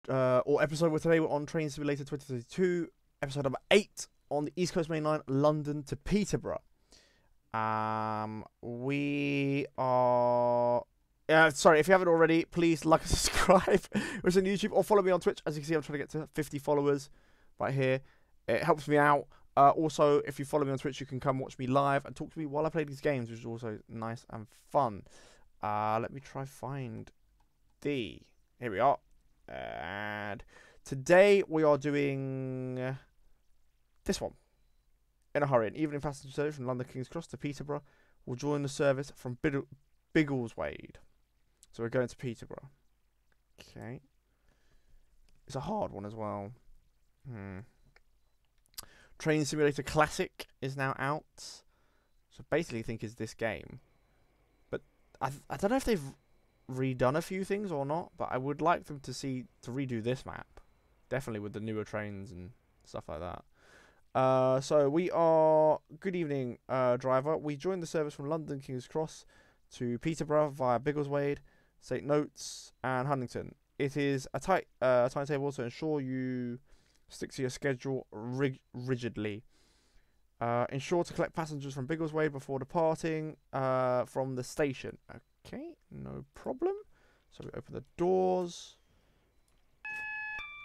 or episode where today we're on Train Simulator 2022, episode number 8 on the East Coast Main Line, London to Peterborough. We are... sorry, if you haven't already, please like and subscribe. It's on YouTube, or follow me on Twitch. As you can see, I'm trying to get to 50 followers right here. It helps me out. Also, if you follow me on Twitch, you can come watch me live and talk to me while I play these games, which is also nice and fun. Let me try find the... Here we are. And today we are doing this one. In a hurry, an evening passenger service from London King's Cross to Peterborough will join the service from Biggleswade. So we're going to Peterborough. Okay. It's a hard one as well. Train Simulator Classic is now out. So basically I think is this game. But I don't know if they've redone a few things or not, but I would like them to redo this map. Definitely with the newer trains and stuff like that. So we are... Good evening, driver. We joined the service from London King's Cross to Peterborough via Biggleswade, St. Notes and Huntington. It is a tight timetable, so ensure you stick to your schedule rigidly. Ensure to collect passengers from Biggleswade before departing from the station. Okay, no problem. So we open the doors.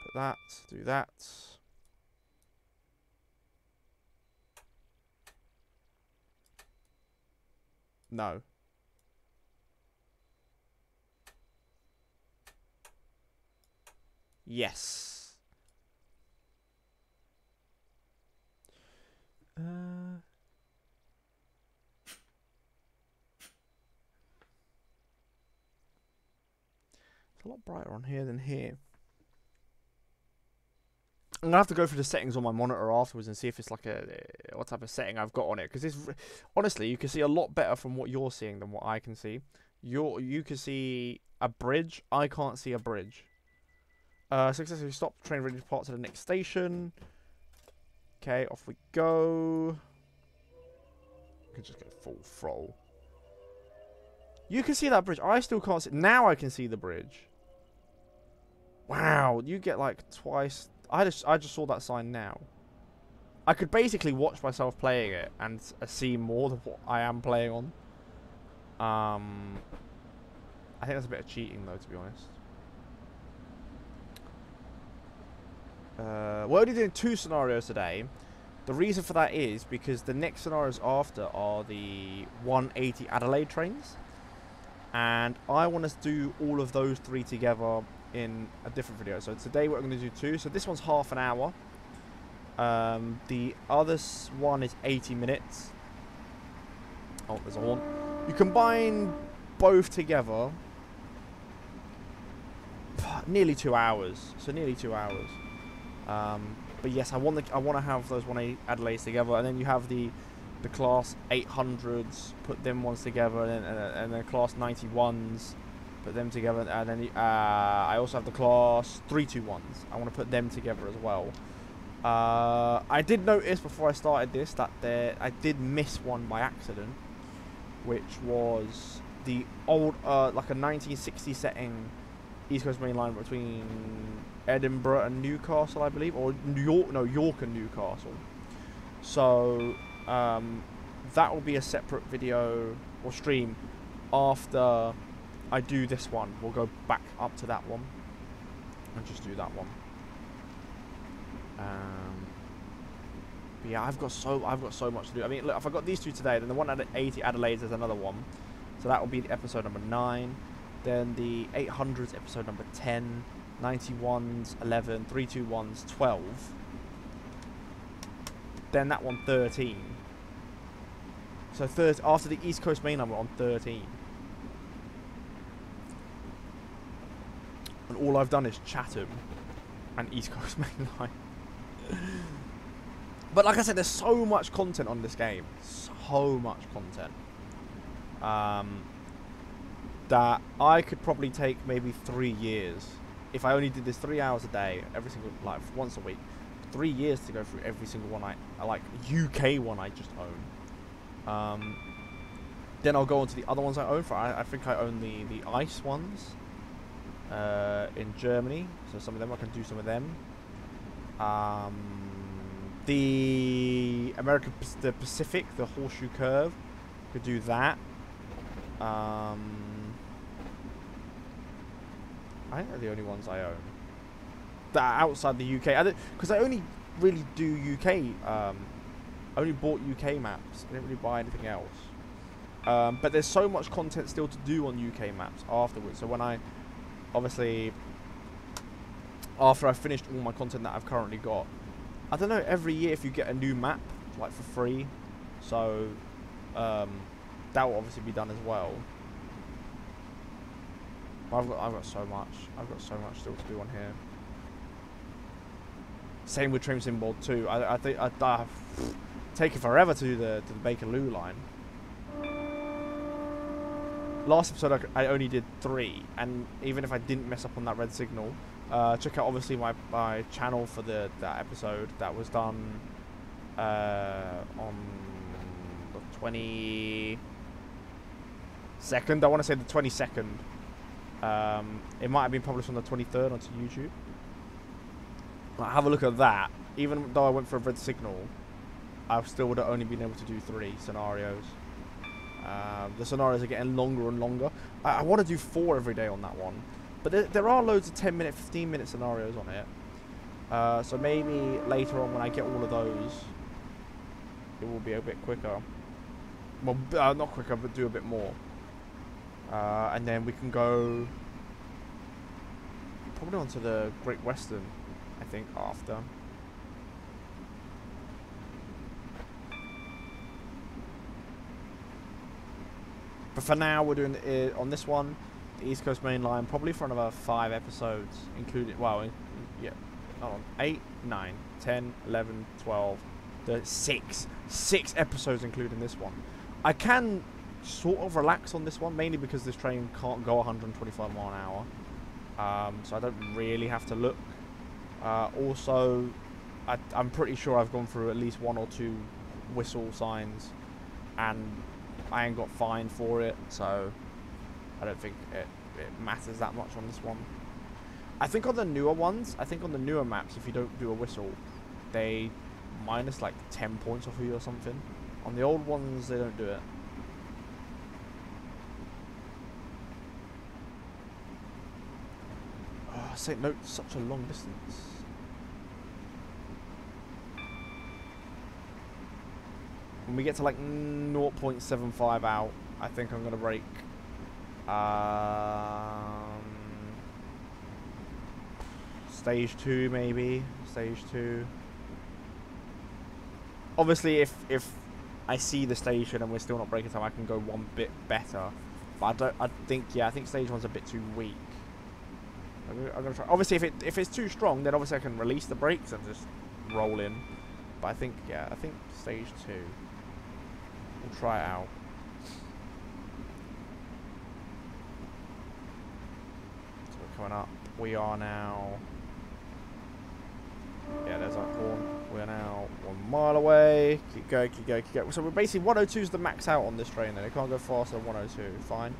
Put that, do that. No. Yes. It's a lot brighter on here than here. I'm gonna have to go through the settings on my monitor afterwards and see if it's like what type of setting I've got on it, because it's honestly you can see a lot better from what you're seeing than what I can see. You can see a bridge. I can't see a bridge. Successfully stop. Train ready to depart to the next station. Okay, off we go. I can just go full throttle. You can see that bridge. I still can't see. Now I can see the bridge. Wow, you get like twice. I just saw that sign now. I could basically watch myself playing it and see more than what I am playing on. I think that's a bit of cheating though, to be honest. We're only doing 2 scenarios today. The reason for that is because the next scenarios after are the 180 Adelaide trains. And I want to do all of those 3 together in a different video. So today we're going to do 2. So this one's half an hour. The other one is 80 minutes. Oh, there's a horn. You combine both together. Nearly 2 hours. So nearly 2 hours. But yes, I want to have those 180 Adelaides together, and then you have the class 800s, put them ones together, and then class 91s, put them together, and then I also have the class 321s. I want to put them together as well. I did notice before I started this that I did miss one by accident, which was the old like a 1960 setting East Coast Main Line between Edinburgh and Newcastle, I believe, or York and Newcastle. So that will be a separate video or stream after I do this one. We'll go back up to that one and just do that one. But yeah, I've got so much to do. I mean, look, if I got these 2 today, then the 180 Adelaides is another one. So that will be episode number 9. Then the 800s episode number 10. 91s 11, 321s 12. Then that one 13. So after the East Coast Main Line we're on 13. And all I've done is Chatham and East Coast Main Line. But like I said, there's so much content on this game. So much content. That I could probably take maybe 3 years. If I only did this 3 hours a day, every single, like once a week, 3 years to go through every single one I like UK one I just own. Then I'll go on to the other ones I own. I think I own the ice ones. in Germany. So some of them I can do some of them. The the Pacific, the Horseshoe Curve, could do that. I think they're the only ones I own that are outside the UK. Because I only really do UK. I only bought UK maps. I didn't really buy anything else. But there's so much content still to do on UK maps afterwards. So when obviously, after I've finished all my content that I've currently got, I don't know, every year if you get a new map, like for free, so that will obviously be done as well. But I've got so much. I've got so much still to do on here. Same with Trim Sim World 2. I think I've taken forever to do the Bakerloo line. Last episode I only did 3, and even if I didn't mess up on that red signal, check out obviously my channel for that episode that was done on the 22nd. I want to say the 22nd. It might have been published on the 23rd onto YouTube. Like, have a look at that. Even though I went for a red signal, I still would have only been able to do 3 scenarios. The scenarios are getting longer and longer. I want to do 4 every day on that one. But there are loads of 10-minute, 15-minute scenarios on it. So maybe later on when I get all of those, it will be a bit quicker. Well, not quicker, but do a bit more. And then we can go probably onto the Great Western, I think, after. But for now, we're doing it on this one, the East Coast Main Line, probably for another 5 episodes, including, well, yeah, hold on, 8, 9, 10, 11, 12, 6 episodes including this one. I can sort of relax on this one, mainly because this train can't go 125 mile an hour, so I don't really have to look. Also, I'm pretty sure I've gone through at least 1 or 2 whistle signs, and I ain't got fined for it, so I don't think it matters that much on this one. I think on the newer ones, on the newer maps, if you don't do a whistle, they minus like 10 points off of you or something. On the old ones, they don't do it. Oh, St. Note's such a long distance. When we get to like 0.75 out, I think I'm gonna brake. Stage 2 maybe. Stage 2. Obviously, if I see the station and we're still not braking time, I can go one bit better. But I think stage 1's a bit too weak. I'm gonna try. Obviously, if it's too strong, then obviously I can release the brakes and just roll in. But I think stage 2. We'll try it out. So we're coming up. We are now. Yeah, there's our horn. We're now 1 mile away. Keep going, keep going, keep going. So we're basically 102 is the max out on this train. Then it can't go faster than 102. Fine.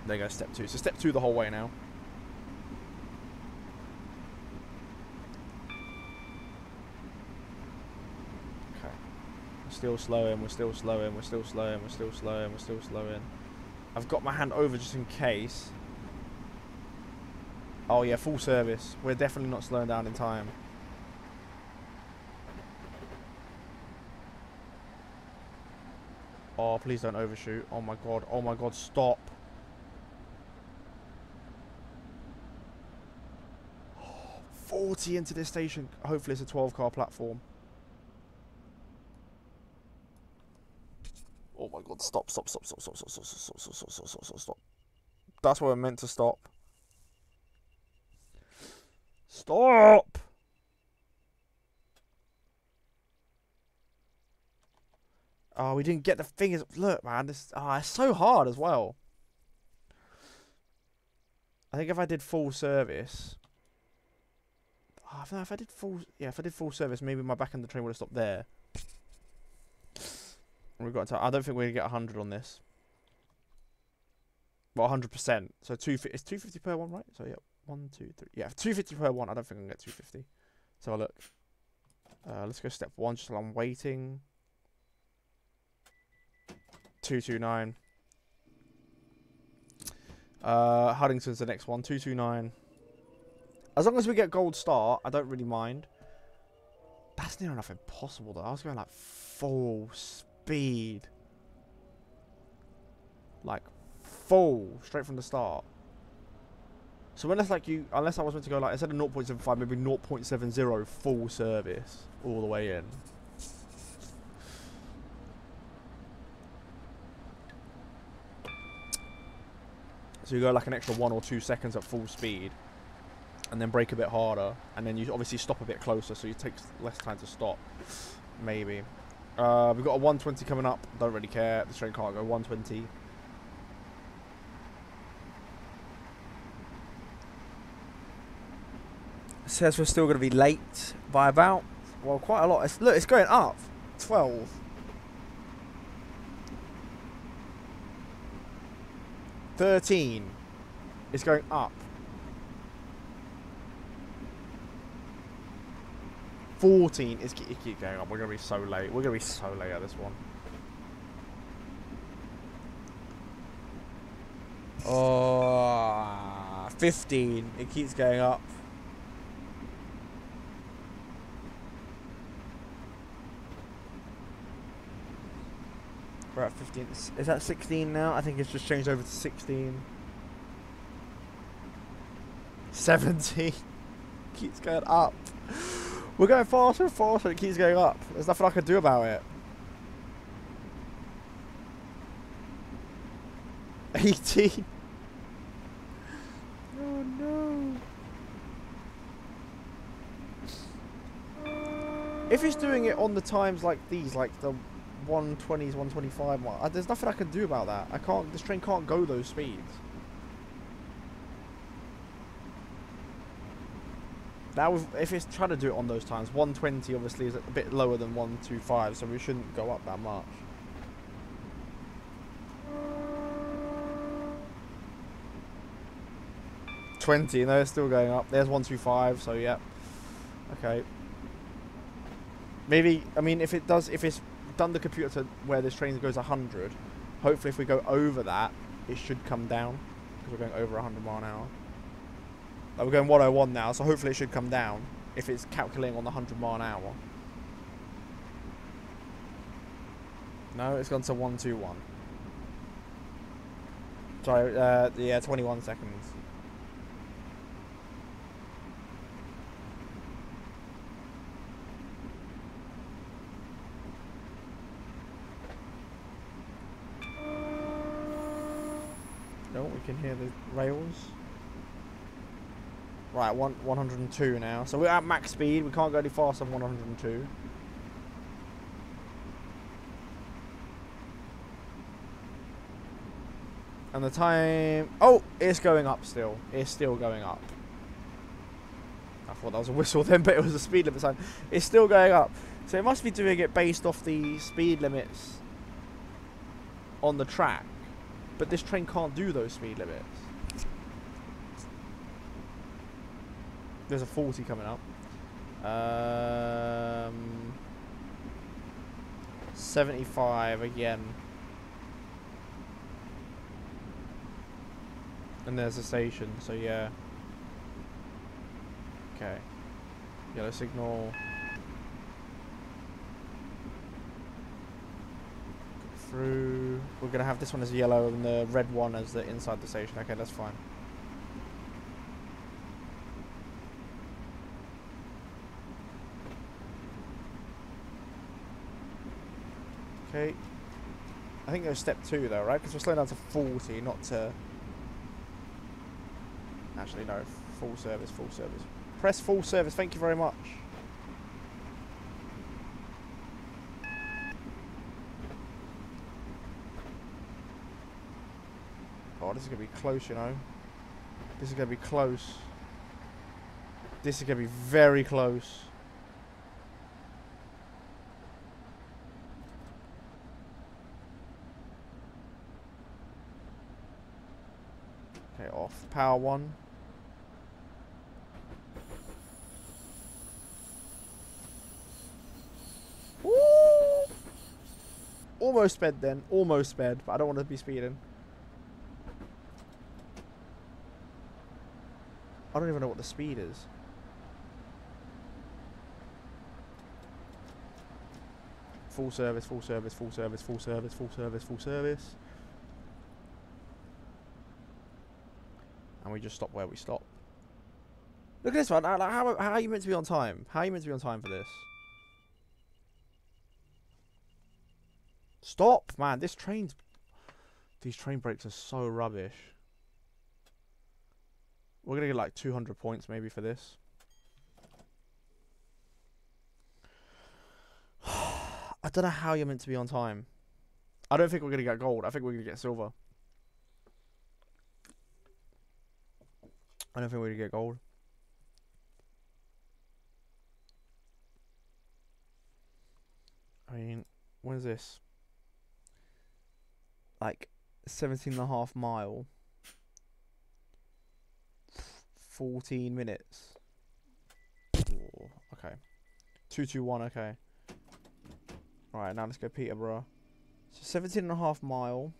There goes step 2. So step 2 the whole way now. Okay. We're still slowing, we're still slowing, we're still slowing, we're still slowing, we're still slowing. I've got my hand over just in case. Oh yeah, full service. We're definitely not slowing down in time. Oh, please don't overshoot. Oh my god, stop. Oh, 40 into this station. Hopefully it's a 12-car platform. Oh my god, stop. Stop. That's where we're meant to stop. Stop! Oh, we didn't get the fingers. Look, man, this it's so hard as well. I think if I did full service, if I did full service, maybe my back end of the train would have stopped there. We've got to. I don't think we're gonna get 100 on this. Well, 100%. So it's 250 per one, right? So yeah, 1, 2, 3. Yeah, 250 per one. I don't think I can get 250. So look. Let's go step 1 just while I'm waiting. 229. Huddington's the next one. 229. As long as we get gold star, I don't really mind. That's near enough impossible though. I was going like full speed. Like full straight from the start. So unless like unless I was meant to go like instead of 0.75, maybe 0.70 full service all the way in. So you go like an extra 1 or 2 seconds at full speed, and then brake a bit harder, and then you obviously stop a bit closer, so it takes less time to stop. Maybe. We've got a 120 coming up. Don't really care. The train can't go 120. Says we're still going to be late by about, well, quite a lot. Look, it's going up. 12. $13. It's going up. 14. It keeps going up. We're going to be so late. We're going to be so late at this one. Oh, 15. It keeps going up. We're at 15. Is that 16 now? I think it's just changed over to 16. 17. Keeps going up. We're going faster and faster. It keeps going up. There's nothing I can do about it. 18. Oh no. If it's doing it on the times like these, like the 120s, 125 mark, there's nothing I can do about that. I can't. This train can't go those speeds. That was, if it's trying to do it on those times, 120 obviously is a bit lower than 125, so we shouldn't go up that much. $20, no, it's still going up. There's 125, so yeah. Okay. Maybe, I mean, if it's done the computer to where this train goes 100, hopefully if we go over that, it should come down, because we're going over 100 mile an hour. Like we're going 101 now, so hopefully it should come down if it's calculating on the 100 mile an hour. No, it's gone to 121. Sorry, yeah, 21 seconds. No, we can hear the rails. Right, 102 now. So we're at max speed. We can't go any faster than 102. And the time... Oh, it's going up still. It's still going up. I thought that was a whistle then, but it was a speed limit sign. It's still going up. So it must be doing it based off the speed limits on the track. But this train can't do those speed limits. There's a 40 coming up. 75 again. And there's a station, so yeah. Okay. Yellow signal. Go through. We're gonna have this one as yellow and the red one as the inside the station. Okay, that's fine. Okay. I think there's step 2 though, right? Because we're slowing down to 40, not to... Actually, no. Full service, full service. Press full service, thank you very much. Oh, this is going to be close, you know. This is going to be close. This is going to be very close. off. Power 1. Woo! Almost sped then. Almost sped, but I don't want to be speeding. I don't even know what the speed is. Full service, full service, full service, full service, full service, full service. And we just stop where we stop. Look at this one. How are you meant to be on time? How are you meant to be on time for this? Stop, man. These train brakes are so rubbish. We're gonna get like 200 points maybe for this. I don't know how you're meant to be on time. I don't think we're gonna get gold. I think we're gonna get silver. I don't think we're gonna get gold. I mean, when is this? Like 17.5 mile. 14 minutes. Oh, okay. 221, okay. Alright, now let's go Peterborough. So 17.5 mile.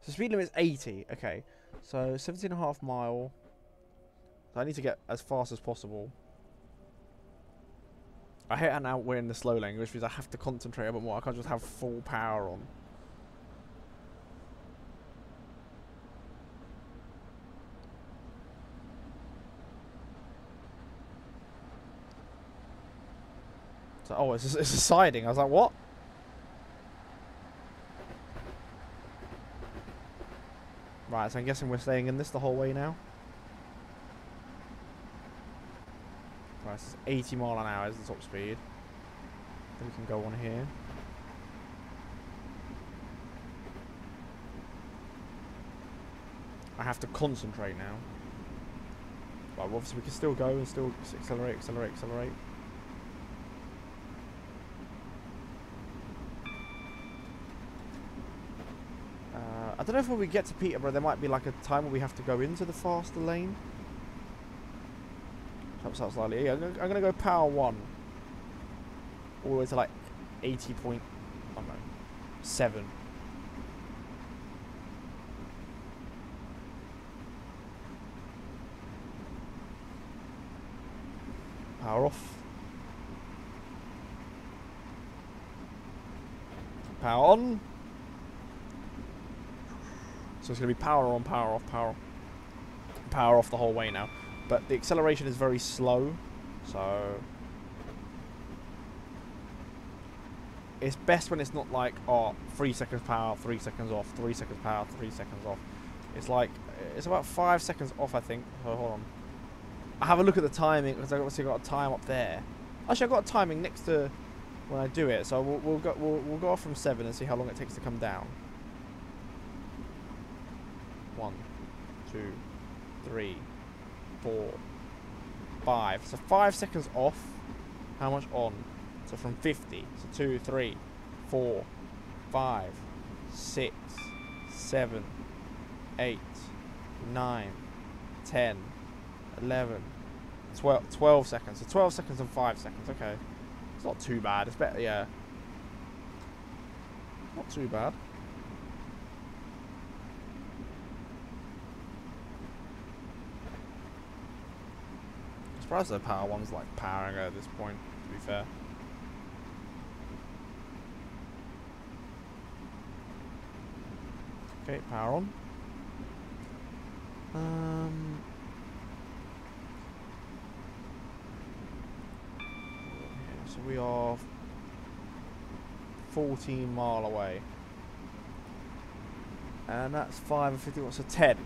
So speed limit is 80. Okay. So 17.5 mile. So I need to get as fast as possible. I hate how now we're in the slow lane, which means I have to concentrate a bit more. I can't just have full power on. So, oh, it's a siding. I was like, what? Right, so I'm guessing we're staying in this the whole way now. Right, so 80 mile an hour is the top speed. Then we can go on here. I have to concentrate now. But obviously we can still go and still accelerate, accelerate, accelerate. I don't know if when we get to Peterborough there might be like a time where we have to go into the faster lane. Helps out slightly. Yeah, I'm gonna go power 1. All the way to like 80.7. Power off. Power on. So it's going to be power on, power off, power off the whole way now. But the acceleration is very slow, so it's best when it's not like, oh, 3 seconds power, 3 seconds off, 3 seconds power, 3 seconds off. It's like, it's about 5 seconds off, I think. So hold on. I have a look at the timing, because I've obviously got a time up there. Actually, I've got a timing next to when I do it, so we'll go off from 7 and see how long it takes to come down. 1, 2, 3, 4, 5. So 5 seconds off. How much on? So from 50. So 2, 3, 4, 5, 6, 7, 8, 9, 10, 11, 12 seconds. So 12 seconds and 5 seconds. Okay. It's not too bad. It's better, yeah. Not too bad. I'm surprised the power one's like powering at this point, to be fair. Okay, power on. So we are 14 mile away. And that's 5 and 50 watts, so 10.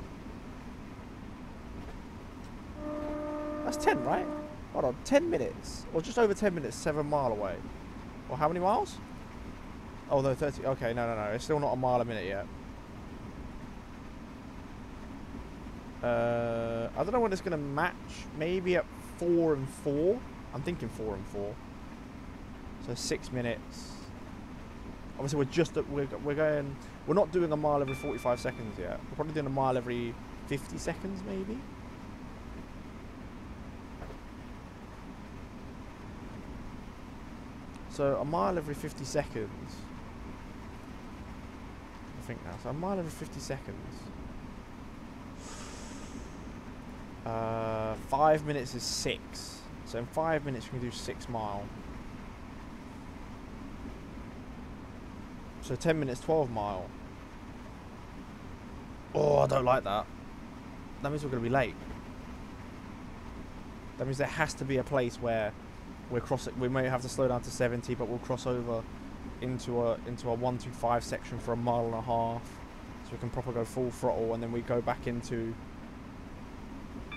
That's 10, right? Hold on, 10 minutes. Or just over 10 minutes, 7 mile away. Or how many miles? Oh, no, 30. Okay, no. It's still not a mile a minute yet. I don't know when it's going to match. Maybe at 4 and 4. I'm thinking 4 and 4. So 6 minutes. Obviously, we're not doing a mile every 45 seconds yet. We're probably doing a mile every 50 seconds, maybe. So a mile every 50 seconds. I think now. So a mile every 50 seconds. 5 minutes is 6. So in 5 minutes we can do 6 mile. So 10 minutes, 12 mile. Oh, I don't like that. That means we're going to be late. That means there has to be a place where we're crossing. We may have to slow down to 70, but we'll cross over into a 125 section for a mile and a half, so we can properly go full throttle, and then we go back into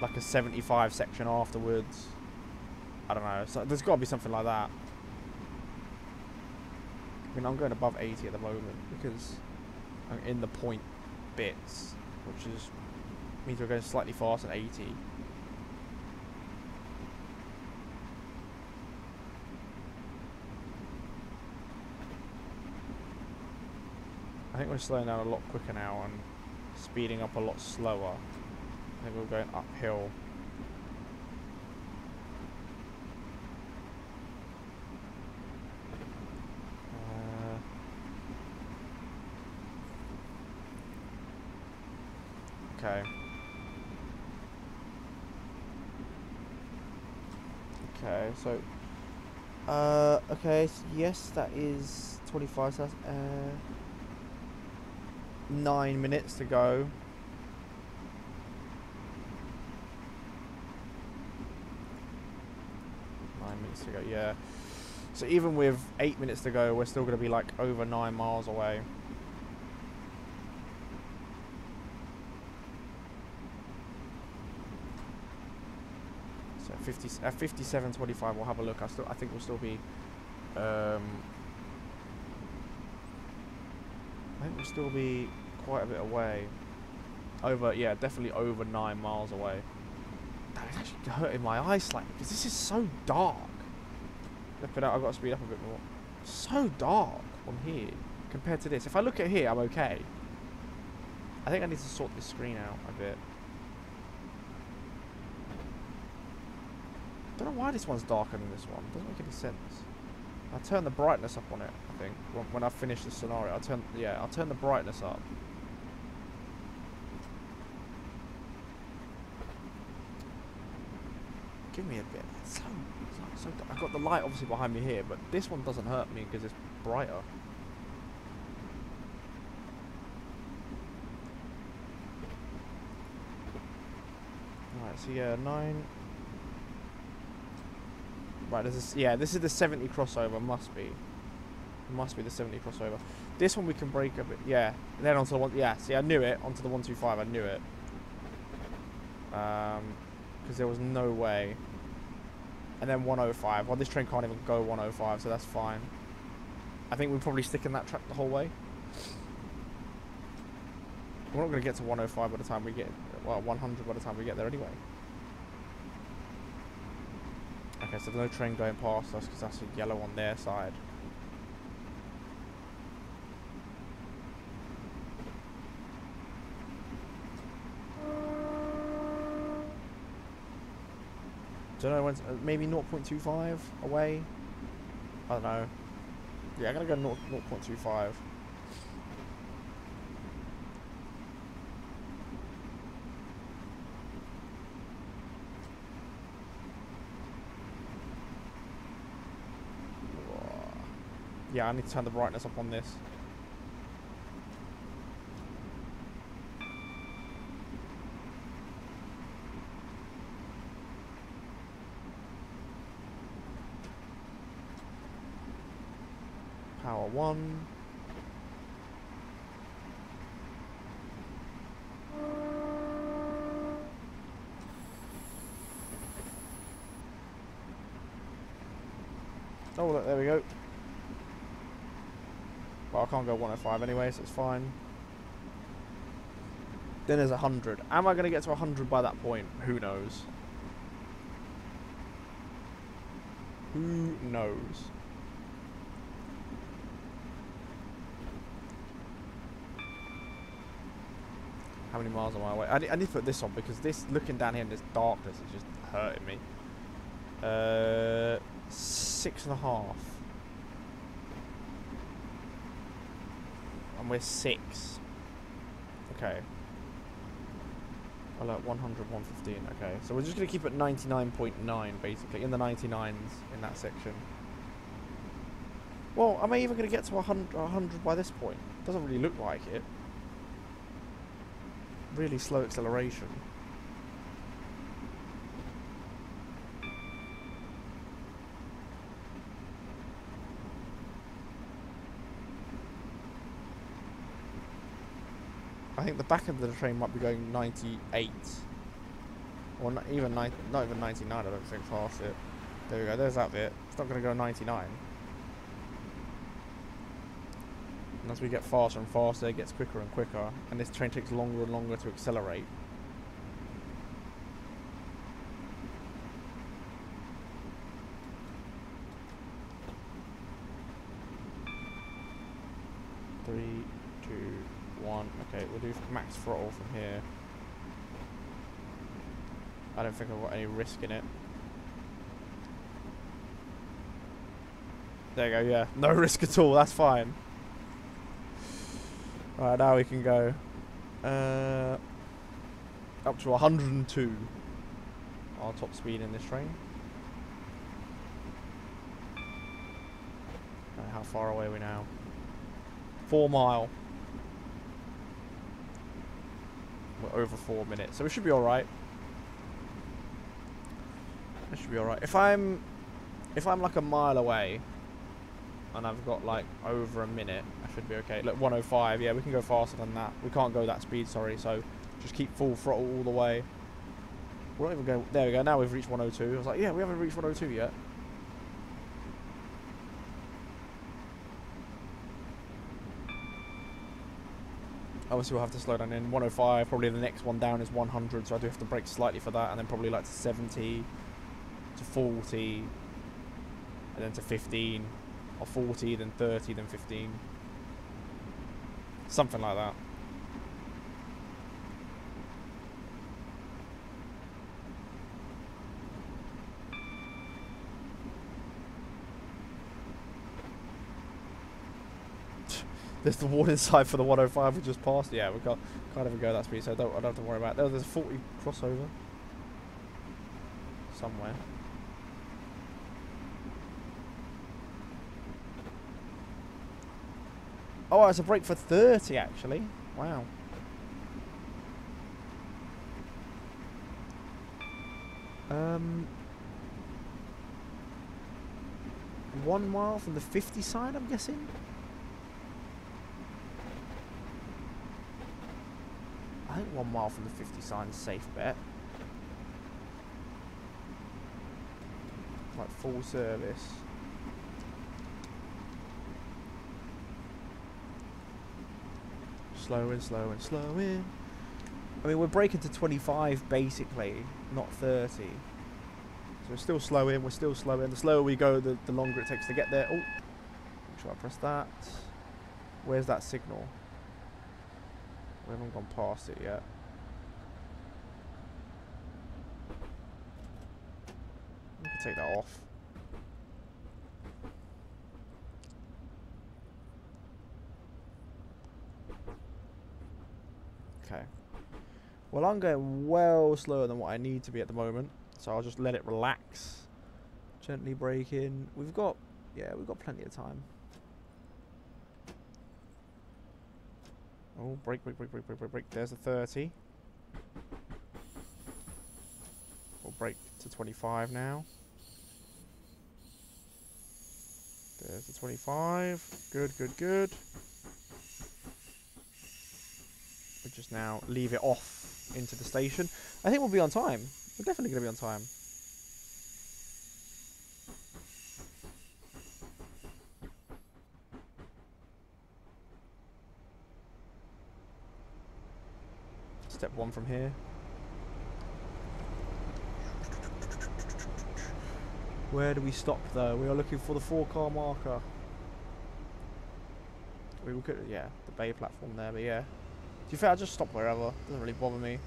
like a 75 section afterwards. I don't know. So there's got to be something like that. I mean, I'm going above 80 at the moment because I'm in the point bits, which means we're going slightly faster than 80. I think we're slowing down a lot quicker now and speeding up a lot slower. I think we're going uphill. Okay. Okay, so okay, so yes, that is 25, so that's 9 minutes to go. 9 minutes to go, yeah. So even with 8 minutes to go, we're still going to be like over 9 miles away. So 57.25, we'll have a look. I think we'll still be. I think we'll still be quite a bit away. Yeah, definitely over 9 miles away. That is actually hurting my eyes slightly because this is so dark. Look at that, I've got to speed up a bit more. So dark on here compared to this. If I look at here, I'm okay. I think I need to sort this screen out a bit. Don't know why this one's darker than this one. Doesn't make any sense. I'll turn the brightness up on it, I think. When I finish the scenario, I'll turn the brightness up. Give me a bit. So I've got the light obviously behind me here, but this one doesn't hurt me because it's brighter. Alright, so yeah, 9. Right, this is the 70 crossover, must be the 70 crossover. This one we can break a bit, yeah. And then onto the one, yeah. See, I knew it onto the 125. I knew it, because there was no way. And then 105. Well, this train can't even go 105, so that's fine. I think we'll probably stick in that track the whole way. We're not going to get to 105 by the time we get, well, 100 by the time we get there anyway. Okay, so there's no train going past us because that's a yellow on their side. Don't know when's maybe 0.25 away. I don't know. Yeah, I'm gonna go 0.25. Yeah, I need to turn the brightness up on this. Power 1. Oh, look, there we go. Well, I can't go 105 anyway, so it's fine. Then there's 100. Am I going to get to 100 by that point? Who knows? Who knows? How many miles am I away? I need to put this on because this looking down here in this darkness is just hurting me. 6.5. And we're 6. Okay. Well, 100, 115. Okay, so we're just going to keep it 99.9, basically, in the 99s in that section. Well, am I even going to get to 100 by this point? Doesn't really look like it. Really slow acceleration. I think the back end of the train might be going 98. Or not even 99, I don't think, past it. There we go, there's that bit. It's not going to go 99. And as we get faster and faster, it gets quicker and quicker. And this train takes longer and longer to accelerate. Three, 2, 1. Okay, we'll do max throttle from here. I don't think I've got any risk in it. There you go, yeah. No risk at all, that's fine. Alright, now we can go up to 102. Our top speed in this train. How far away are we now? 4 mile. We're over 4 minutes, so we should be alright. It should be alright. If I'm like a mile away and I've got like over a minute, I should be okay. Look, 105, yeah, we can go faster than that. We can't go that speed, sorry, so just keep full throttle all the way. We won't even go, there we go, now we've reached 102. I was like, yeah, we haven't reached 102 yet. Obviously we'll have to slow down in 105, probably the next one down is 100, so I do have to brake slightly for that, and then probably like to 70, to 40, and then to 15, or 40, then 30, then 15. Something like that. There's the warning sign for the 105 we just passed. Yeah, we can't even go that speed, so I don't have to worry about it. There's a 40 crossover somewhere. Oh, it's a brake for 30 actually. Wow. One mile from the 50 side, I'm guessing. I think 1 mile from the 50 sign is a safe bet. Like full service. Slow in, slow in, slow in. I mean, we're braking to 25 basically, not 30. So we're still slow in, we're still slow in. The slower we go, the longer it takes to get there. Oh, make sure I press that. Where's that signal? We haven't gone past it yet. We can take that off. Okay. Well, I'm going well slower than what I need to be at the moment, so I'll just let it relax. Gently brake in. We've got plenty of time. Oh, brake, brake, brake, brake, brake, brake, brake. There's a 30. We'll brake to 25 now. There's the 25. Good, good, good. We just now leave it off into the station. I think we'll be on time. We're definitely going to be on time. Step 1 from here. Where do we stop though? We are looking for the 4-car marker. We could, yeah, the bay platform there, but yeah. To be fair, I just stop wherever. Doesn't really bother me.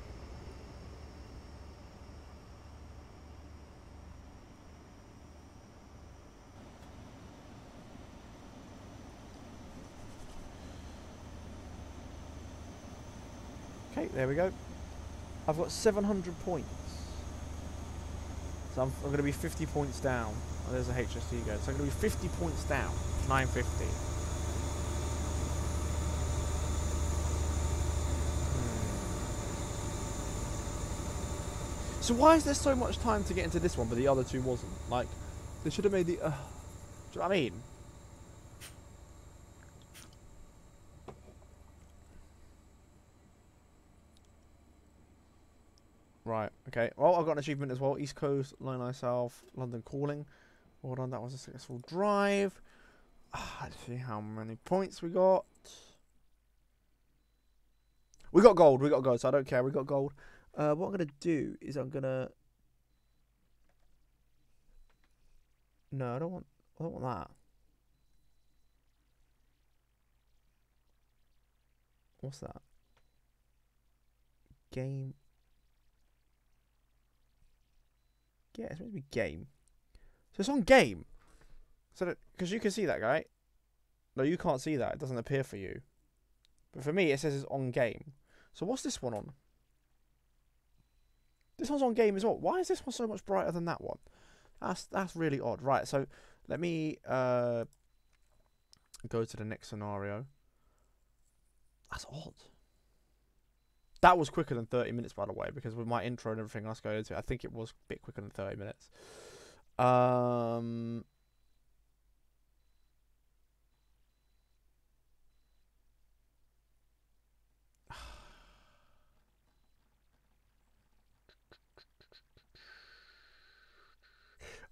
Okay, there we go. I've got 700 points. So I'm going to be 50 points down. Oh, there's a HST go. So I'm going to be 50 points down. 950. So why is there so much time to get into this one, but the other two wasn't? Like, they should have made the... do you know what I mean? Right, okay. Well, I've got an achievement as well. East Coast, Line South, London Calling. Well done, that was a successful drive. Let's see how many points we got. We got gold, so I don't care. We got gold. What I'm going to do is I'm going to... No, I don't want that. What's that? Game. Yeah, it's meant to be game. So it's on game. So because you can see that, right? No, you can't see that. It doesn't appear for you. But for me, it says it's on game. So what's this one on? This one's on game as well. Why is this one so much brighter than that one? That's really odd. Right, so let me go to the next scenario. That's odd. That was quicker than 30 minutes, by the way, because with my intro and everything else going into it, I think it was a bit quicker than 30 minutes.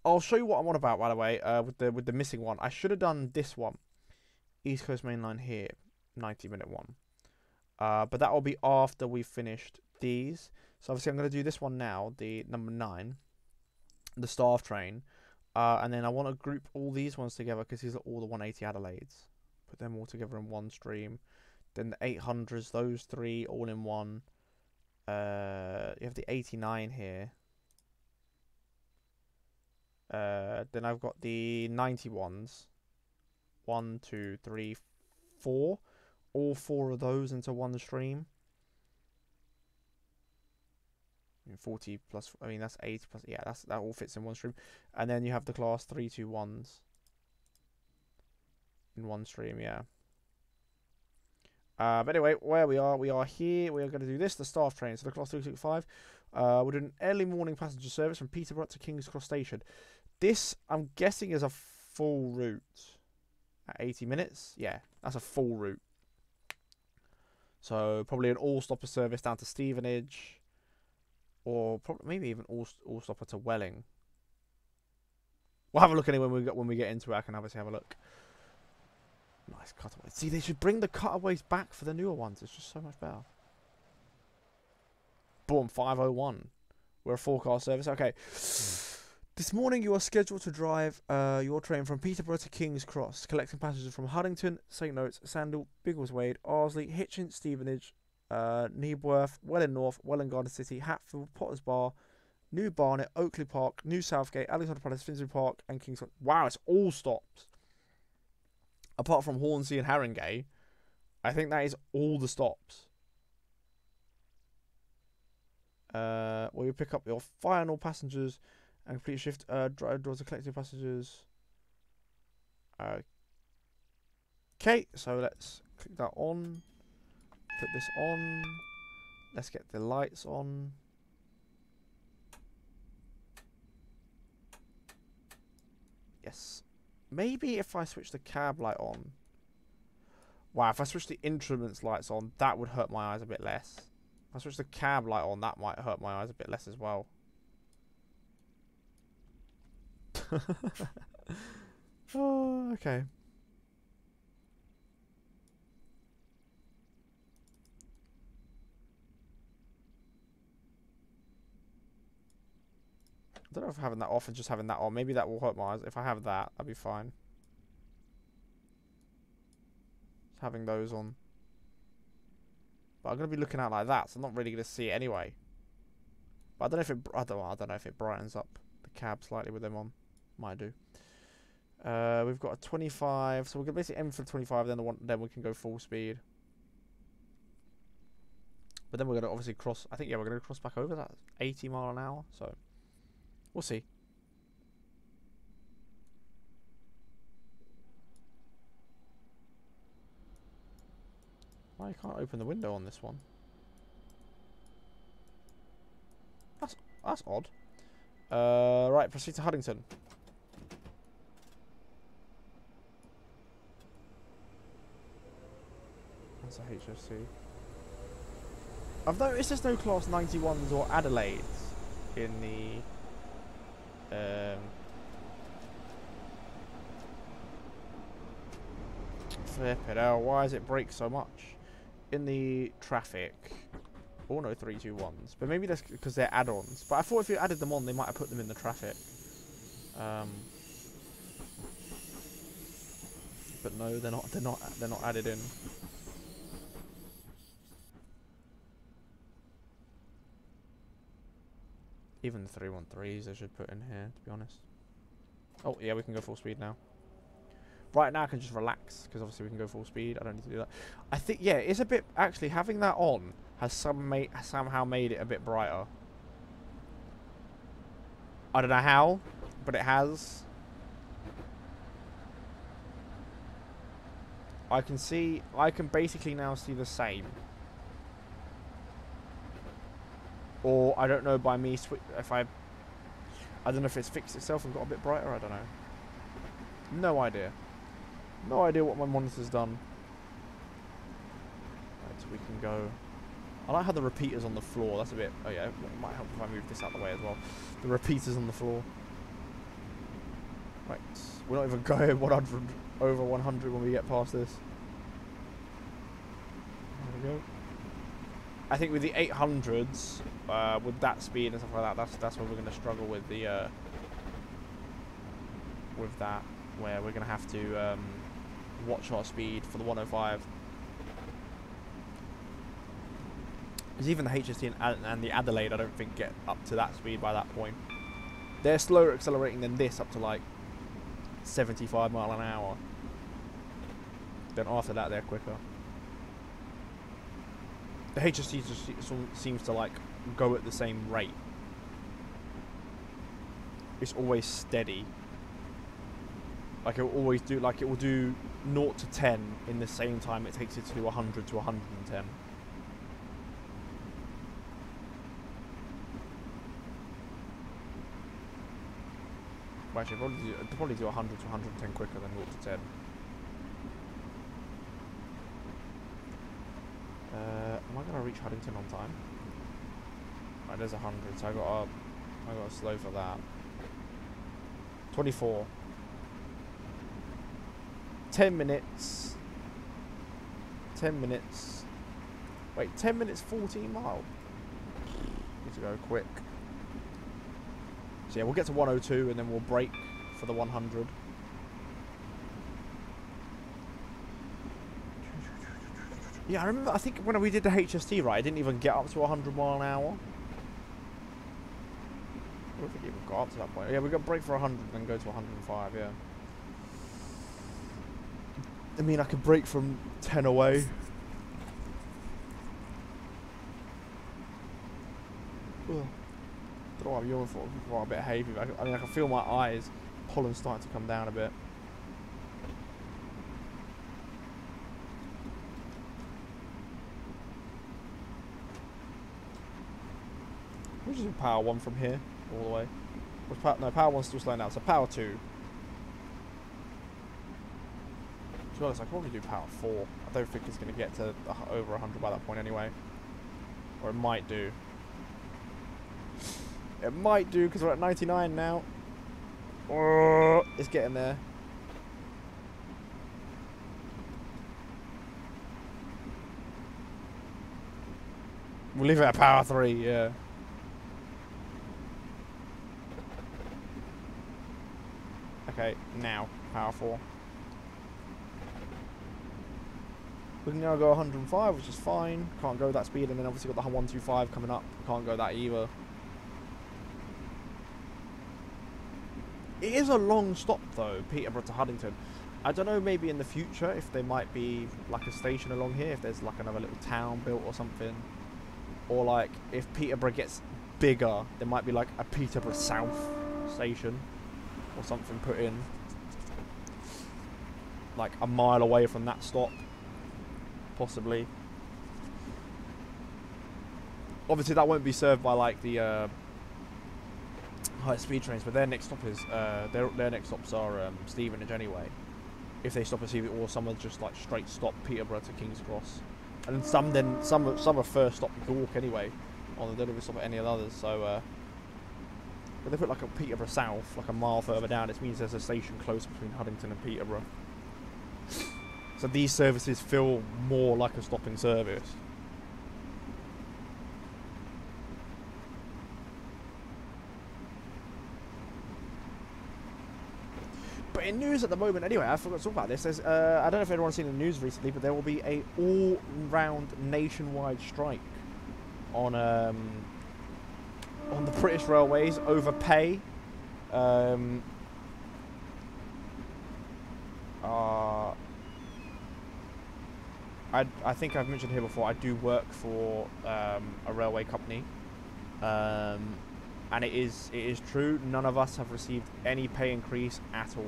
I'll show you what I'm on about, by the way, with the missing one. I should have done this one. East Coast Main Line here, 90-minute one. But that will be after we've finished these. So obviously I'm going to do this one now, the number 9, the staff train. And then I want to group all these ones together because these are all the 180 Adelaides. Put them all together in one stream. Then the 800s, those three all in one. You have the 89 here. Then I've got the 91s. 1, 2, 3, 4. All 4 of those into one stream. 40 plus, I mean, that's 8 plus, yeah, that all fits in one stream. And then you have the class 321s in one stream, yeah. But anyway, where we are here. We are going to do this, the staff train. So the class 365. We're doing an early morning passenger service from Peterborough to King's Cross Station. This, I'm guessing, is a full route at 80 minutes. Yeah, that's a full route. So probably an all-stopper service down to Stevenage, or probably maybe even all-stopper to Welling. We'll have a look anyway when we get into it. I can obviously have a look. Nice cutaway. See, they should bring the cutaways back for the newer ones. It's just so much better. Boom, 5:01. We're a four-car service. Okay. This morning you are scheduled to drive your train from Peterborough to King's Cross, collecting passengers from Huddington, St Notes, Sandal, Biggleswade, Arsley, Hitchin, Stevenage, Nebworth, Welling North, Welling Garden City, Hatfield, Potters Bar, New Barnet, Oakley Park, New Southgate, Alexandra Palace, Finsbury Park, and King's Cross. Wow, it's all stops. Apart from Hornsey and Haringey, I think that is all the stops. Where you pick up your final passengers and complete shift. Drive doors to collect your passengers. Okay, so let's click that on. Put this on. Let's get the lights on. Yes. Maybe if I switch the cab light on. Wow, if I switch the instruments lights on, that would hurt my eyes a bit less. If I switch the cab light on, that might hurt my eyes a bit less as well. Oh, okay. I don't know if having that off and just having that on, maybe that will hurt my eyes. If I have that, I'll be fine. Just having those on. But I'm going to be looking out like that, so I'm not really going to see it anyway. But I don't know if it... I don't know if it brightens up the cab slightly with them on. Might do. We've got a 25, so we're going to basically aim for 25, then we can go full speed. But then we're going to obviously cross... I think, yeah, we're going to cross back over that 80 mile an hour, so... We'll see. Why you can't open the window on this one? That's odd. Right, proceed to Huddington. That's a HFC. I've noticed there's no Class 91s or Adelaides in the flip it out. Why does it break so much in the traffic? Oh no, 321s, but maybe that's because they're add-ons. But I thought if you added them on, they might have put them in the traffic. But no, they're not. They're not added in. Even the 313s I should put in here, to be honest. Oh yeah, we can go full speed now. Right now I can just relax, because obviously we can go full speed. I don't need to do that. I think, yeah, it's a bit... Actually, having that on has somehow made it a bit brighter. I don't know how, but it has. I can basically now see the same. Or, I don't know, by me, if I don't know if it's fixed itself and got a bit brighter, I don't know. No idea. No idea what my monitor's done. Right, so we can go... I like how the repeater's on the floor, that's a bit... Oh yeah, it might help if I move this out of the way as well. The repeater's on the floor. Right, we're not even going 100 over 100 when we get past this. There we go. I think with the 800s, with that speed and stuff like that, that's where we're going to struggle with the... with that, where we're going to have to watch our speed for the 105. Because even the HST and the Adelaide, I don't think get up to that speed by that point. They're slower accelerating than this, up to like 75 mile an hour. Then after that, they're quicker. The HST just seems to like go at the same rate. It's always steady. Like it will always do, like it will do 0 to 10 in the same time it takes it to 100 to 110. Well, actually, probably do 100 to 110 quicker than 0 to 10. Am I gonna reach Huddington on time? Right, there's 100, so I got to slow for that. 24. 10 minutes. 10 minutes. Wait, 10 minutes, 14 miles. Need to go quick. So yeah, we'll get to 102 and then we'll brake for the 100. Yeah, I remember, I think when we did the HST, right, I didn't even get up to 100 mile an hour. I don't think it even got up to that point. Yeah, we got brake for 100 and then go to 105, yeah. I mean, I could brake from 10 away. Ugh. Don't know what I'm yawning for. I'm quite a bit heavy. I mean, I can feel my eyes, pollen starting to come down a bit. We'll just do power 1 from here, all the way. No, power 1's still slowing down, so power 2. To be honest, I could probably do power 4. I don't think it's going to get to over 100 by that point anyway. Or it might do. It might do, because we're at 99 now. Oh, it's getting there. We'll leave it at power 3, yeah. Okay, now, power 4. We can now go 105, which is fine. Can't go that speed, and then obviously got the 125 coming up. Can't go that either. It is a long stop though, Peterborough to Huntington. I don't know, maybe in the future if there might be like a station along here, if there's like another little town built or something. Or like if Peterborough gets bigger, there might be like a Peterborough South station or something put in. Like a mile away from that stop, possibly. Obviously that won't be served by like the high speed trains, but their next stop is their next stops are Stevenage anyway. If they stop at Stevenage, or some are just like straight stop Peterborough to King's Cross, and some are first stop York anyway. On the delivery stop at any of the others. So, but they put like a Peterborough South, like a mile further down. It means there's a station close between Huntington and Peterborough. So these services feel more like a stopping service. But in news at the moment, anyway, I forgot to talk about this. There's, I don't know if anyone's seen the news recently, but there will be a all-round nationwide strike on the British Railways over pay. I think I've mentioned here before, I do work for a railway company, and it is true, none of us have received any pay increase at all,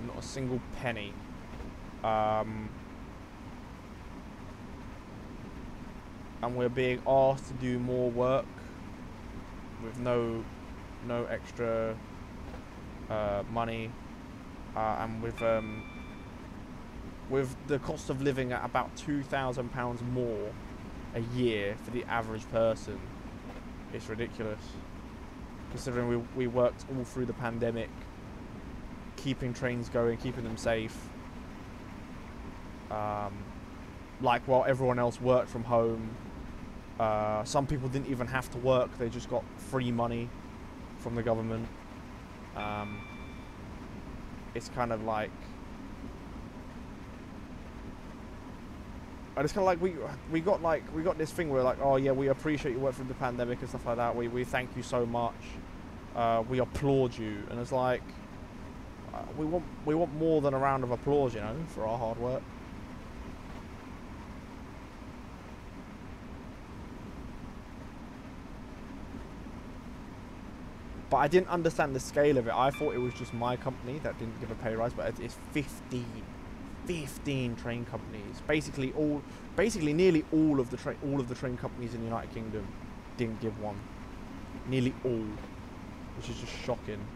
not a single penny. And we're being asked to do more work with no extra money, and with the cost of living at about £2,000 more a year for the average person. It's ridiculous, considering we worked all through the pandemic, keeping trains going, keeping them safe, like while everyone else worked from home. Some people didn't even have to work, they just got free money from the government. It's kind of like, and it's kind of like we got this thing where like, oh yeah, we appreciate your work through the pandemic and stuff like that. We thank you so much. We applaud you, and it's like we want more than a round of applause, you know, for our hard work. But I didn't understand the scale of it. I thought it was just my company that didn't give a pay rise, but it's 15 train companies. Basically nearly all of the train companies in the United Kingdom didn't give one. Nearly all, which is just shocking.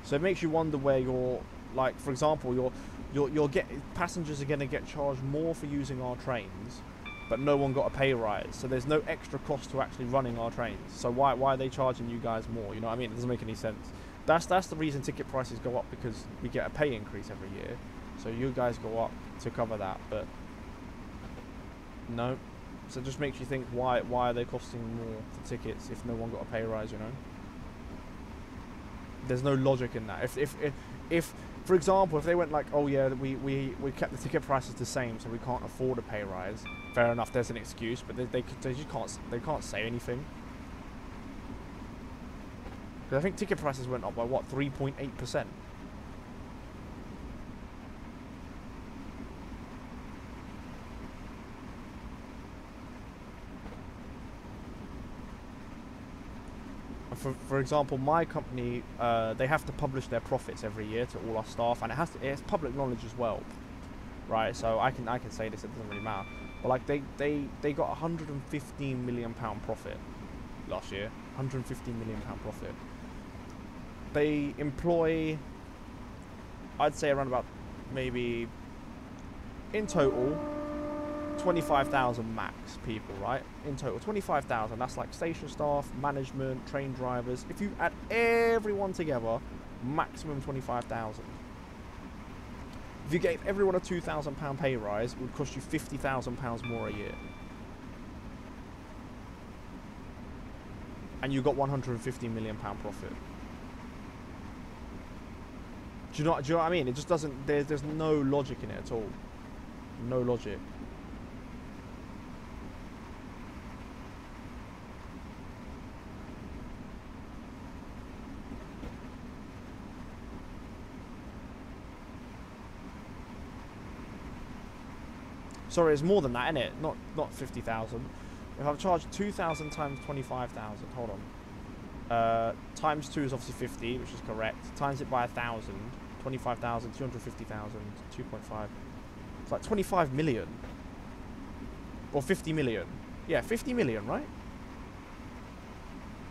So it makes you wonder where you're, like, for example, passengers are going to get charged more for using our trains, but no one got a pay rise, so there's no extra cost to actually running our trains. So why are they charging you guys more? You know what I mean? It doesn't make any sense. That's the reason ticket prices go up, because we get a pay increase every year, so you guys go up to cover that. But no, so it just makes you think, why are they costing more for tickets if no one got a pay rise? You know, there's no logic in that. If for example, if they went like, oh yeah, we kept the ticket prices the same, so we can't afford a pay rise, fair enough, there's an excuse, but they just can't say anything. Because I think ticket prices went up by what, 3.8%. For example, my company, they have to publish their profits every year to all our staff, and it's public knowledge as well, right? So I can say this, it doesn't really matter. But like they got £115 million profit last year, £115 million profit. They employ, I'd say around about, maybe in total, 25,000 max people, right? In total, 25,000. That's like station staff, management, train drivers. If you add everyone together, maximum 25,000. If you gave everyone a £2,000 pay rise, it would cost you £50,000 more a year. and you got £150 million profit. Do you know what I mean? It just doesn't. There's no logic in it at all. No logic. Sorry, it's more than that, innit? Not 50,000. If I've charged 2,000 times 25,000, hold on. Times 2 is obviously 50, which is correct. Times it by 1,000, 25,000, 250,000, 2.5. It's like 25 million. Or 50 million. Yeah, 50 million, right?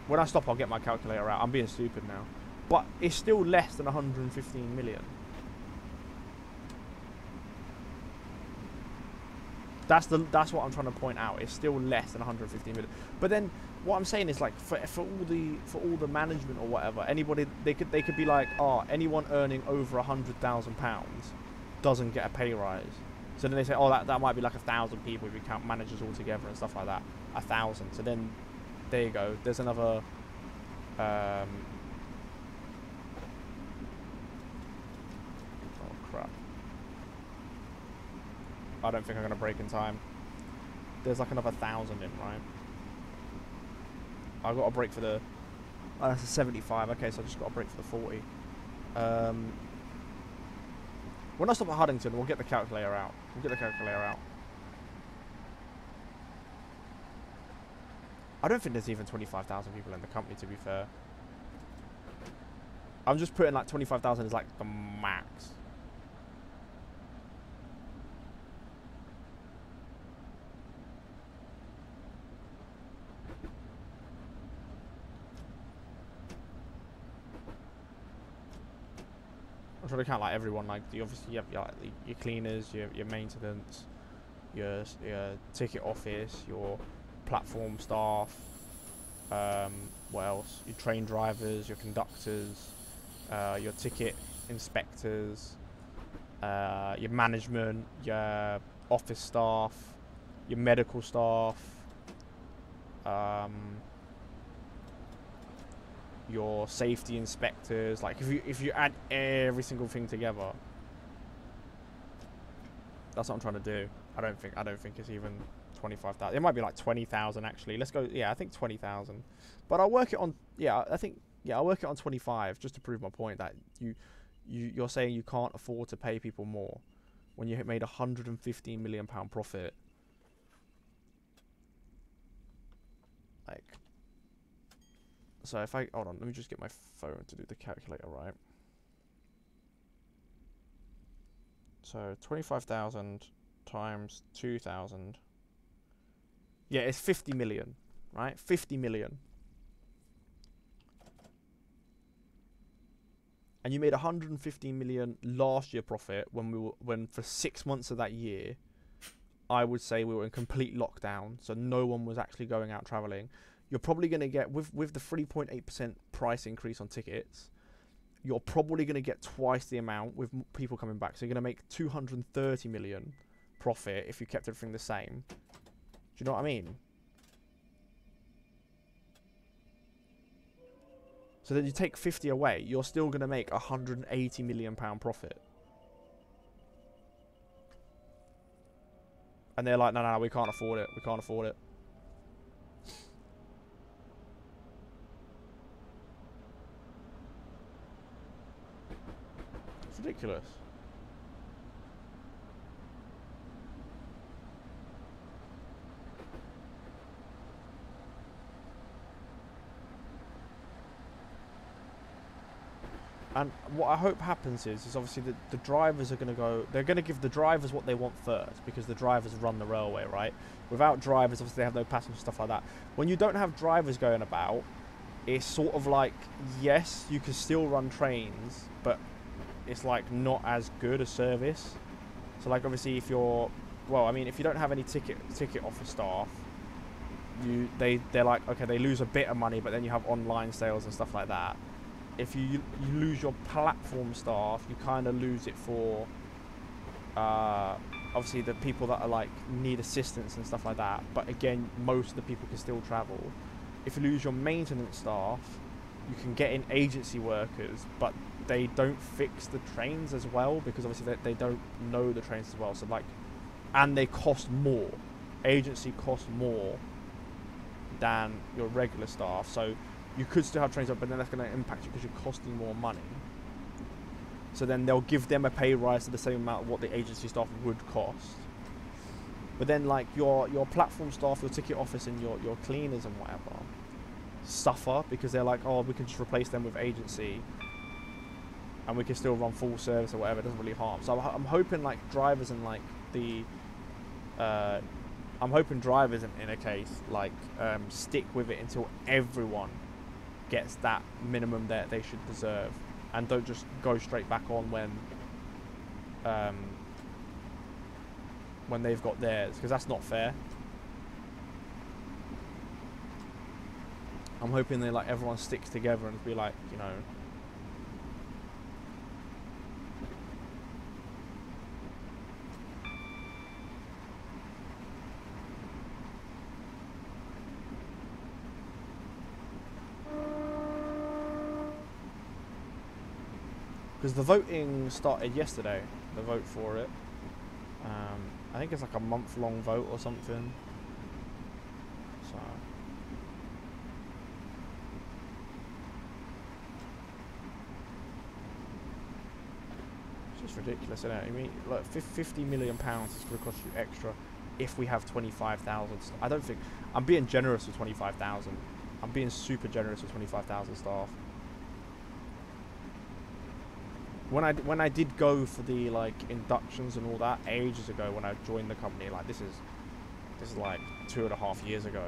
When I stop, I'll get my calculator out. I'm being stupid now. But it's still less than 115 million. That's what I'm trying to point out. It's still less than 115 million. But then what I'm saying is, like, for all the management or whatever, anybody they could be like, oh, anyone earning over £100,000 doesn't get a pay rise. So then they say, oh, that might be like 1,000 people if you count managers all together and stuff like that. 1,000. So then there you go. There's another. Oh crap. I don't think I'm gonna break in time. There's like another 1,000 in, right? I got a break for the. Oh, that's a 75. Okay, so I just got a break for the 40. When I stop at Huddington, we'll get the calculator out. I don't think there's even 25,000 people in the company, to be fair. I'm just putting like 25,000 as like the max. I'm trying to count like everyone. Like, obviously you have your cleaners, your maintenance, your ticket office, your platform staff. What else? Your train drivers, your conductors, your ticket inspectors, your management, your office staff, your medical staff, your safety inspectors. Like, if you add every single thing together, that's what I'm trying to do. I don't think it's even 25,000. It might be like 20,000 actually. Let's go. Yeah, I think 20,000. But I'll work it on. Yeah, I'll work it on 25 just to prove my point that you're saying you can't afford to pay people more when you made £115 million profit. Like. So if I, hold on, let me just get my phone to do the calculator, right? So 25,000 times 2,000. Yeah, it's 50 million, right? 50 million. And you made 115 million last year profit when for 6 months of that year, I would say we were in complete lockdown, so no one was actually going out traveling. You're probably going to get, with the 3.8% price increase on tickets, you're probably going to get twice the amount with people coming back. So you're going to make 230 million profit if you kept everything the same. Do you know what I mean? So then you take 50 away, you're still going to make £180 million profit. And they're like, no, we can't afford it. We can't afford it. It's ridiculous. And what I hope happens is obviously the drivers are going to go, they're going to give the drivers what they want first, because the drivers run the railway, right? Without drivers, obviously they have no passengers, stuff like that. When you don't have drivers going about, it's sort of like, yes, you can still run trains, but it's like not as good a service. So like obviously if you're, well, I mean, if you don't have any ticket office staff, they're like, okay, they lose a bit of money, but then you have online sales and stuff like that. If you lose your platform staff, you kind of lose it for obviously the people that are like need assistance and stuff like that. But again, most of the people can still travel. if you lose your maintenance staff, you can get in agency workers, but they don't fix the trains as well, because obviously they don't know the trains as well. So like, and they cost more. Agency costs more than your regular staff. So you could still have trains up, but then that's going to impact you because you're costing more money. So then they'll give them a pay rise to the same amount of what the agency staff would cost. But then like your platform staff, your ticket office, and your cleaners and whatever suffer because they're like, oh, we can just replace them with agency and we can still run full service or whatever. It doesn't really harm. So I'm hoping like drivers and like the I'm hoping drivers in a case like stick with it until everyone gets that minimum that they should deserve, and don't just go straight back on when they've got theirs, because that's not fair. I'm hoping that like everyone sticks together and be like, you know, because the voting started yesterday, the vote for it. I think it's like a month-long vote or something. So it's just ridiculous, isn't it? I mean, like £50 million is going to cost you extra if we have 25,000. I don't think I'm being generous with 25,000. I'm being super generous with 25,000 staff. When I did go for the like inductions and all that ages ago, when I joined the company, like this is like 2.5 years ago,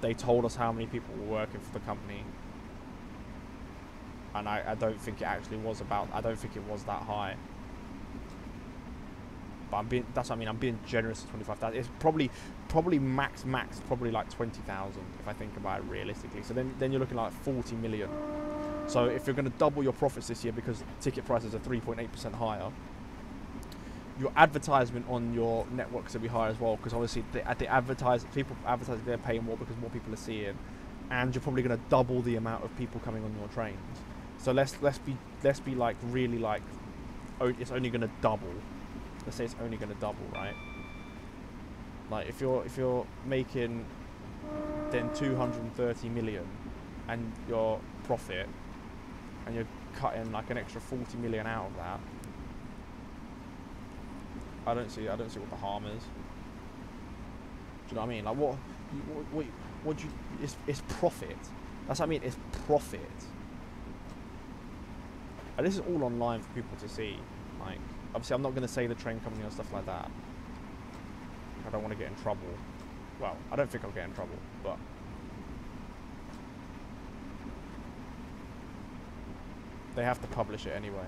they told us how many people were working for the company, and I don't think it actually was I don't think it was that high. But that's what I mean, I'm being generous at 25,000. It's probably max probably like 20,000 if I think about it realistically. So then you're looking at like 40 million. So if you're going to double your profits this year because ticket prices are 3.8% higher, your advertisement on your networks will be higher as well, because obviously people advertise they're paying more because more people are seeing, and you're probably going to double the amount of people coming on your trains. So let's be like really like, oh, it's only going to double. Let's say it's only going to double, right? Like if you're making then 230 million and your profit, and you're cutting like an extra 40 million out of that, I don't see what the harm is. Do you know what I mean? Like what do you? It's profit. That's what I mean. It's profit. And this is all online for people to see. Like obviously, I'm not going to say the train company and stuff like that. I don't want to get in trouble. Well, I don't think I'll get in trouble, but. They have to publish it anyway.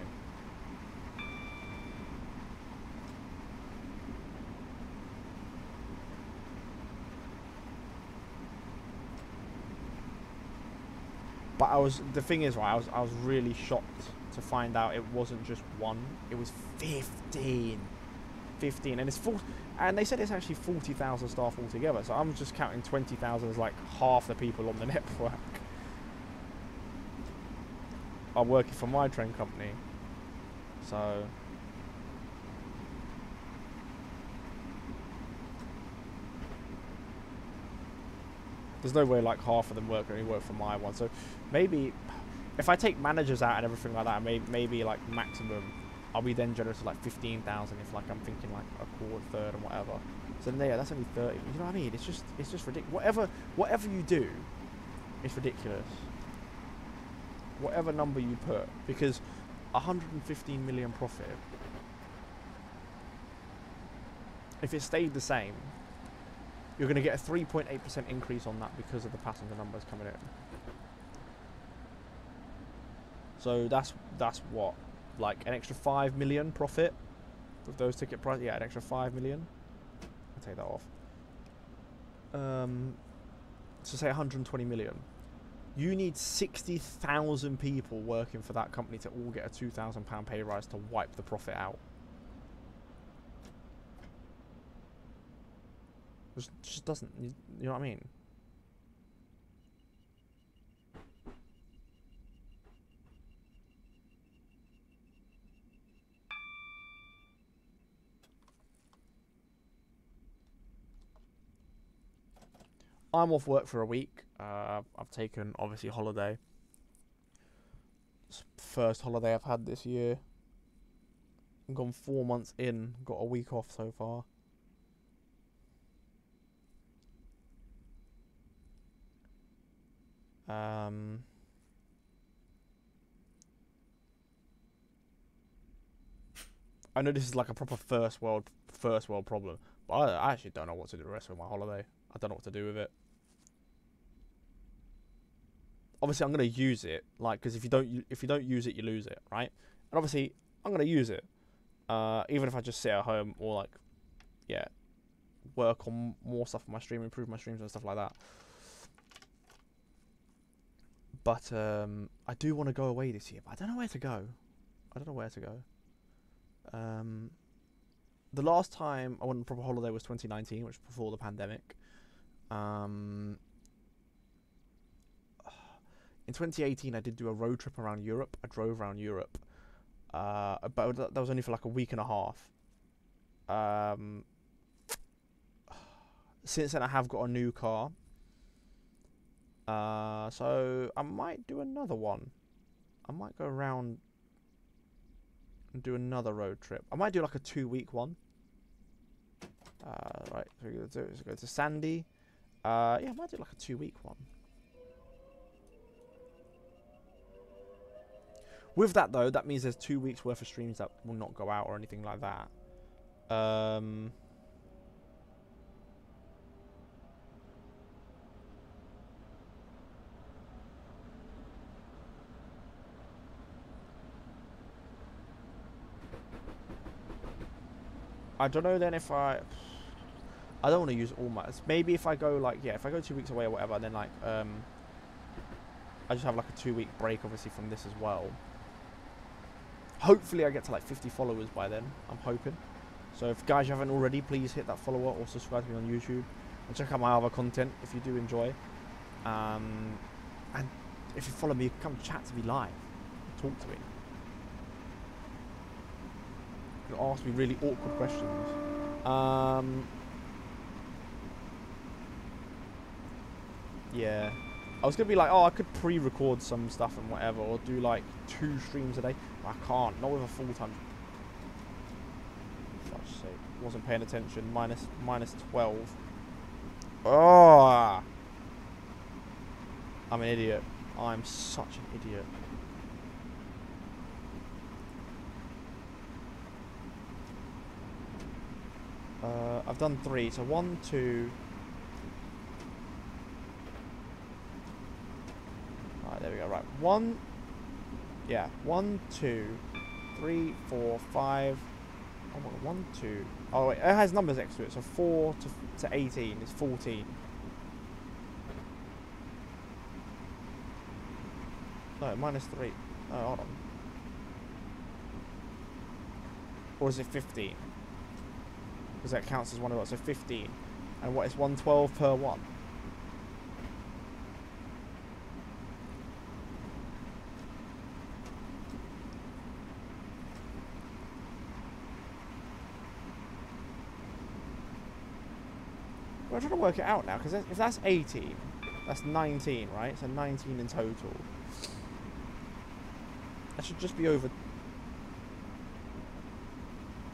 But the thing is, right, I was really shocked to find out it wasn't just one, it was 15, and it's full, and they said it's actually 40,000 staff altogether. So I'm just counting 20,000 as like half the people on the network. I'm working for my train company, so there's no way like half of them only work for my one. So maybe if I take managers out and everything like that, maybe like maximum, I'll be then generous to like 15,000 if like I'm thinking like a quarter, third, and whatever. So then yeah, that's only 30. You know what I mean? It's just ridiculous. Whatever you do, it's ridiculous. Whatever number you put, because 115 million profit, if it stayed the same, you're going to get a 3.8% increase on that because of the passenger numbers coming in. So that's what, like an extra 5 million profit with those ticket prices. Yeah, an extra 5 million. I'll take that off. So say 120 million. You need 60,000 people working for that company to all get a £2,000 pay rise to wipe the profit out. Just doesn't, you know what I mean? I'm off work for a week. I've taken, obviously, holiday. It's the first holiday I've had this year. I've gone 4 months in, got a week off so far. I know this is like a proper first world problem, but I actually don't know what to do the rest of my holiday. I don't know what to do with it. Obviously, I'm gonna use it, like, because if you don't use it, you lose it, right? And obviously, I'm gonna use it, even if I just sit at home or like, yeah, work on more stuff on my stream, improve my streams and stuff like that. But I do want to go away this year, but I don't know where to go. The last time I went on a proper holiday was 2019, which was before the pandemic. In 2018, I did do a road trip around Europe. I drove around Europe, but that was only for like a week and a half. Since then, I have got a new car, so I might do another one. I might go around and do another road trip. I might do like a 2-week one. Right, so we go to Sandy. Yeah, I might do like a 2-week one. With that though, that means there's 2 weeks worth of streams that will not go out or anything like that. I don't know then if I don't want to use all my. Maybe if I go like, yeah, if I go 2 weeks away or whatever, then like I just have like a 2-week break, obviously, from this as well. Hopefully I get to like 50 followers by then. I'm hoping. So if guys you haven't already, please hit that follower or subscribe to me on YouTube and check out my other content if you do enjoy. And if you follow me, come chat to me live, talk to me. You can ask me really awkward questions. Yeah. I was gonna be like, oh, I could pre-record some stuff and whatever, or do like 2 streams a day. But I can't, not with a full-time. For fuck's sake, wasn't paying attention. Minus 12. Oh, I'm an idiot. I'm such an idiot. I've done 3, so 1, 2. Alright, there we go. Right, 1. Yeah, 1, 2, 3, 4, 5. Oh, 1, 2. Oh wait, it has numbers next to it. So 4 to 18 is 14. No, minus 3. Oh, hold on. Or is it 15? Because that counts as one of those. So 15. And what is 112 per one? I'm trying to work it out now, because if that's 18, that's 19, right? So 19 in total. That should just be over.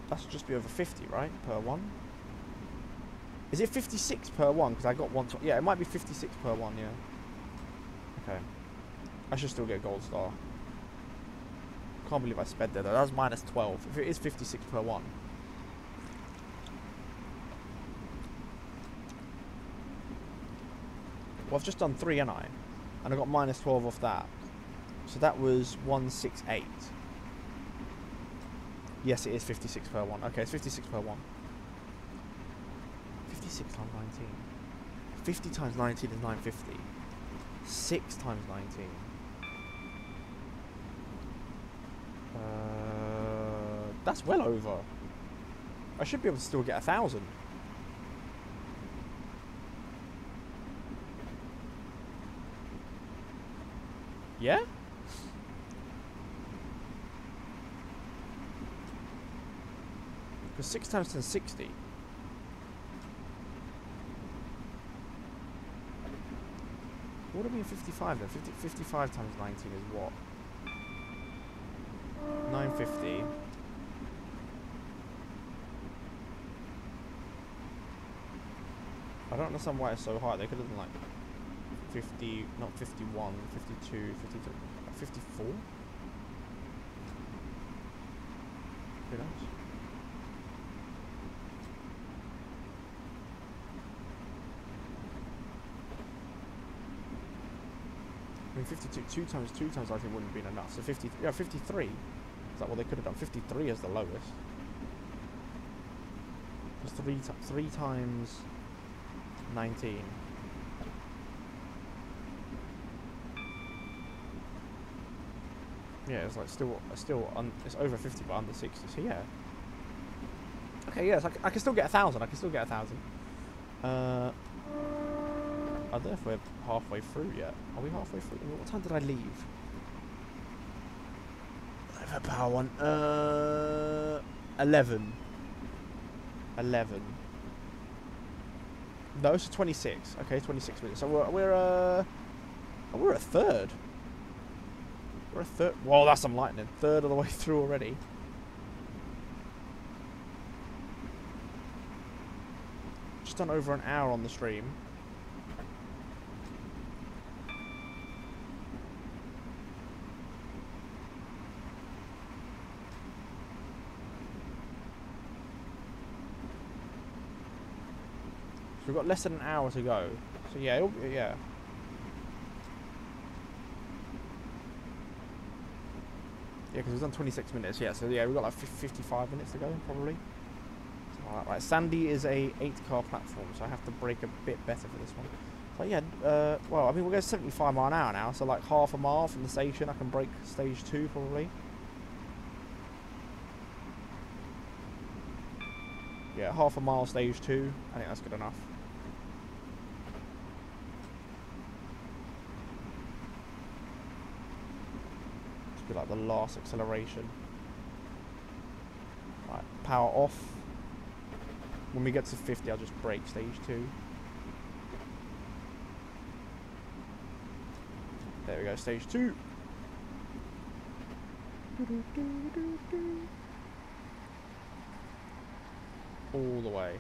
That should just be over 50, right? Per one. Is it 56 per one? Because I got one. Yeah, it might be 56 per one. Yeah. Okay. I should still get a gold star. Can't believe I sped there though. That was minus 12. If it is 56 per one. Well, I've just done 3, haven't I? And I got minus 12 off that. So that was 168. Yes, it is 56 per one. Okay, it's 56 per one. 56 times 19. 50 times 19 is 950. 6 times 19. That's well over. I should be able to still get 1,000. Yeah? Because 6 times 10 is 60. would have been 55 then. 55 times 19 is what? 950. I don't understand why it's so high. They could have done like 50, not 51, 52, 53, 54? Who knows? I mean, 52, 2 times I think wouldn't have been enough. So 50, yeah, 53. Is that what they could have done? 53 is the lowest. Just 3 times 19. Yeah, it's like still it's over 50 but under 60. So yeah. Okay, yes, I can still get 1,000. I can still get 1,000. I don't know if we're halfway through yet. Are we halfway through? What time did I leave? I have a power one. 11. 11. No, it's 26. Okay, 26 minutes. So we're a third. We're a third. Whoa, that's some lightning. Third of the way through already. Just done over an hour on the stream. So we've got less than an hour to go. So yeah, yeah. Yeah, because we've done 26 minutes. Yeah, so yeah, we've got like 55 minutes to go, probably. So, right, Sandy is a 8-car platform, so I have to brake a bit better for this one. So yeah, well, I mean, we're going 75 mile an hour now, so like half a mile from the station, I can brake stage 2 probably. Yeah, half a mile stage 2. I think that's good enough. Be like the last acceleration. Right, power off. When we get to 50, I'll just brake stage 2. There we go, stage 2. All the way.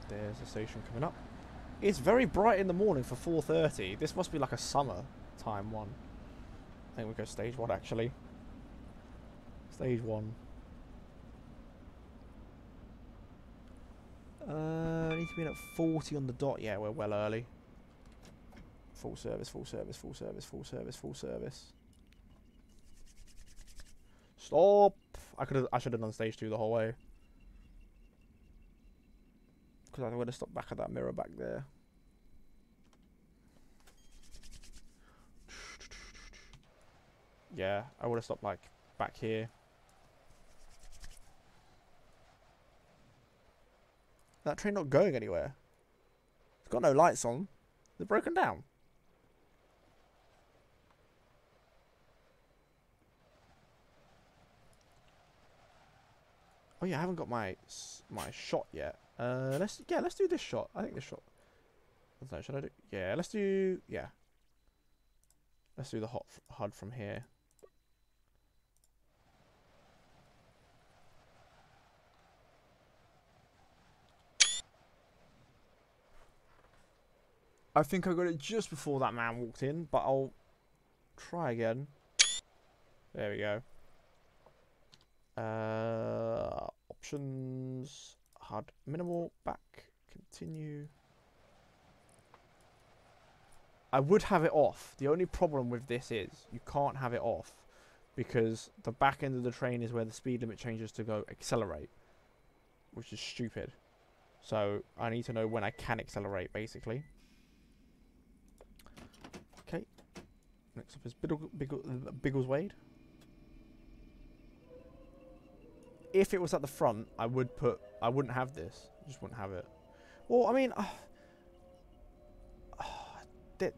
There's the station coming up. It's very bright in the morning for 4:30. This must be like a summer time one. I think we go stage 1 actually. Stage 1. Need to be in at 40 on the dot. Yeah, we're well early. Full service, full service, full service, full service, full service. Stop! I should have done stage 2 the whole way. Because I would have stopped back at that mirror back there. Yeah, I would have stopped like back here. That train not going anywhere. It's got no lights on. They're broken down. Oh yeah, I haven't got my shot yet. Let's do this shot. I think this shot. I don't know, should I do? Yeah, let's do the hot HUD from here. I think I got it just before that man walked in, but I'll try again. There we go. Options, HUD, minimal, back, continue. I would have it off. The only problem with this is you can't have it off because the back end of the train is where the speed limit changes to go accelerate, which is stupid. So I need to know when I can accelerate, basically. Okay. Next up is Biggleswade. If it was at the front, I wouldn't have this. I just wouldn't have it. Well, I mean,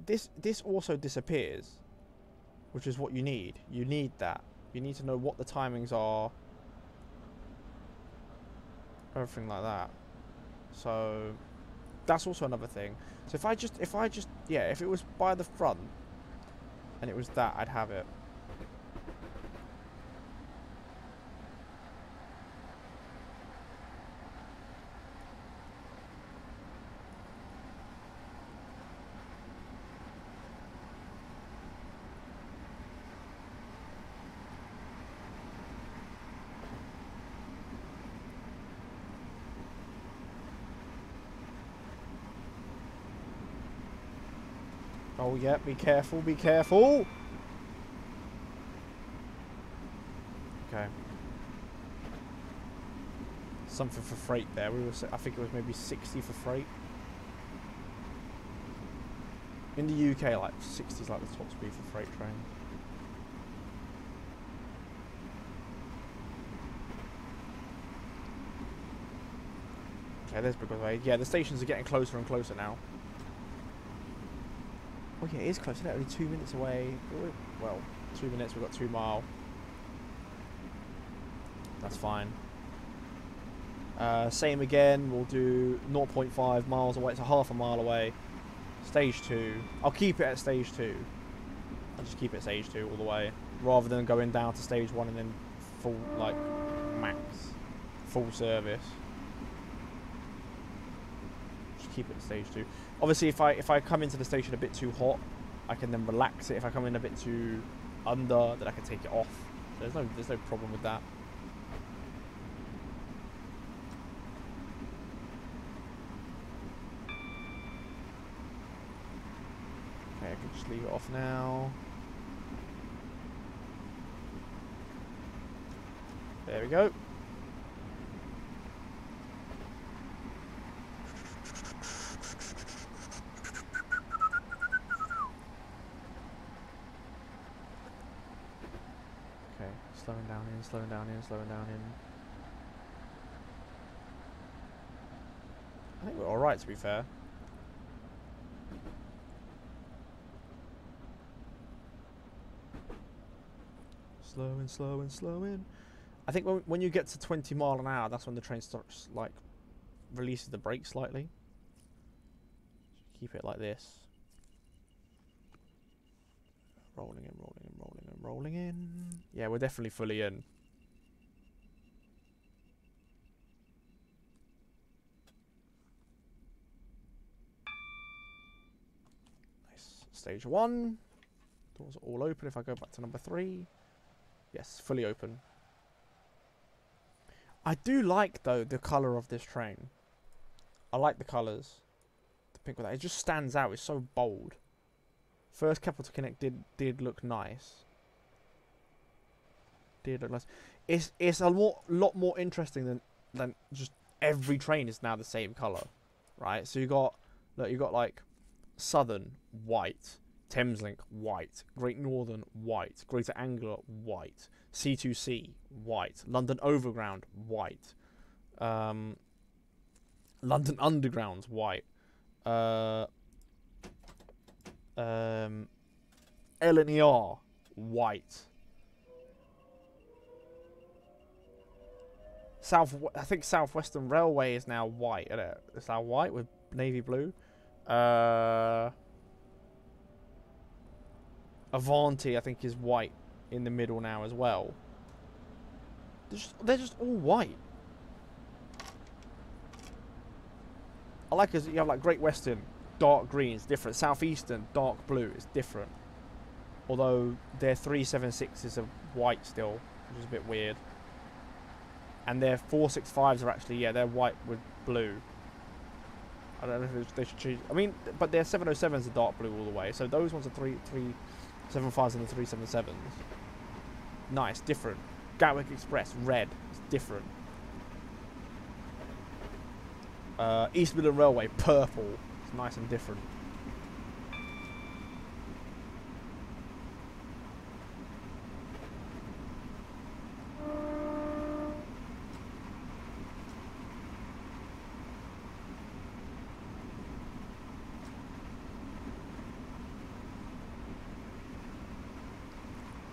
this also disappears, which is what you need. You need that. You need to know what the timings are everything like that. So that's also another thing. So if I just yeah, if it was by the front and it was that, I'd have it. Oh yeah, be careful, be careful. Okay. Something for freight there. I think it was maybe 60 for freight. In the UK, like 60 is like the top speed for freight trains. Okay, there's Brigade. Yeah, the stations are getting closer and closer now. Oh yeah, it is close. Isn't it? Only 2 minutes away. Well, 2 minutes. We've got 2 mile. That's fine. Same again. We'll do 0.5 miles away. It's a half a mile away. Stage 2. I'll keep it at stage 2. I'll just keep it at stage 2 all the way, rather than going down to stage 1 and then full, like, max, full service. Just keep it at stage 2. Obviously, if I come into the station a bit too hot, I can then relax it. If I come in a bit too under, then I can take it off. There's no problem with that. Okay, I can just leave it off now. There we go. Slowing down in, slowing down in, slowing down in. I think we're alright, to be fair. Slowing, slowing, slowing. I think when you get to 20 mile an hour, that's when the train starts, like, releases the brakes slightly. Keep it like this. Rolling in, rolling in, rolling in, rolling in. Yeah, we're definitely fully in. Nice. Stage 1. Doors are all open. If I go back to number 3. Yes, fully open. I do like, though, the colour of this train. I like the colours. The pink with that. It just stands out. It's so bold. First Capital Connect did look nice. Did look nice. It's a lot more interesting than just every train is now the same colour, right? So you got like Southern white, Thameslink white, Great Northern white, Greater Anglia white, C2C white, London Overground white, London Underground white. L&ER white. I think Southwestern Railway is now white, isn't it? It's now white with navy blue. Avanti, I think, is white in the middle now as well. They're just all white. I like as you have like Great Western, dark green is different. Southeastern, dark blue is different. Although their 376s are white still, which is a bit weird. And their 465s are actually, yeah, they're white with blue. I don't know if they should choose. I mean, but their 707s are dark blue all the way. So those ones are 375s and the 377s. Nice, different. Gatwick Express, red, it's different. East Midland Railway, purple. It's nice and different.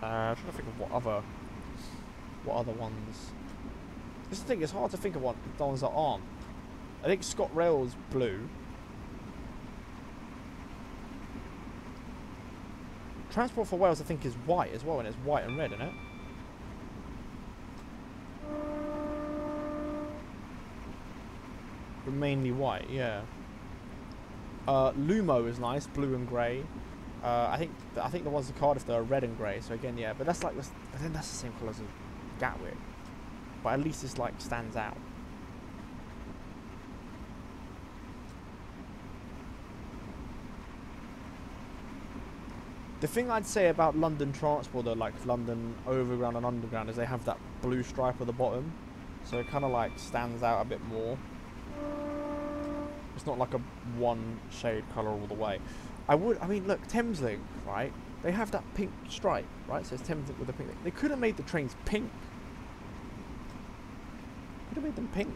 I'm trying to think of what other ones. This is the thing, it's hard to think of the ones that aren't. I think ScotRail's blue. Transport for Wales, I think, is white as well, and it's white and red, isn't it? But mainly white, yeah. Lumo is nice, blue and grey. I think the ones in Cardiff are red and grey. So again, yeah, but that's like I think that's the same colours as Gatwick, but at least it's like stands out. The thing I'd say about London Transport, though, like London Overground and Underground, is they have that blue stripe at the bottom, so it kind of like stands out a bit more. It's not like a one shade colour all the way. I mean, look, Thameslink, right? They have that pink stripe, right? So it's Thameslink with a pink. They could have made the trains pink. Could have made them pink.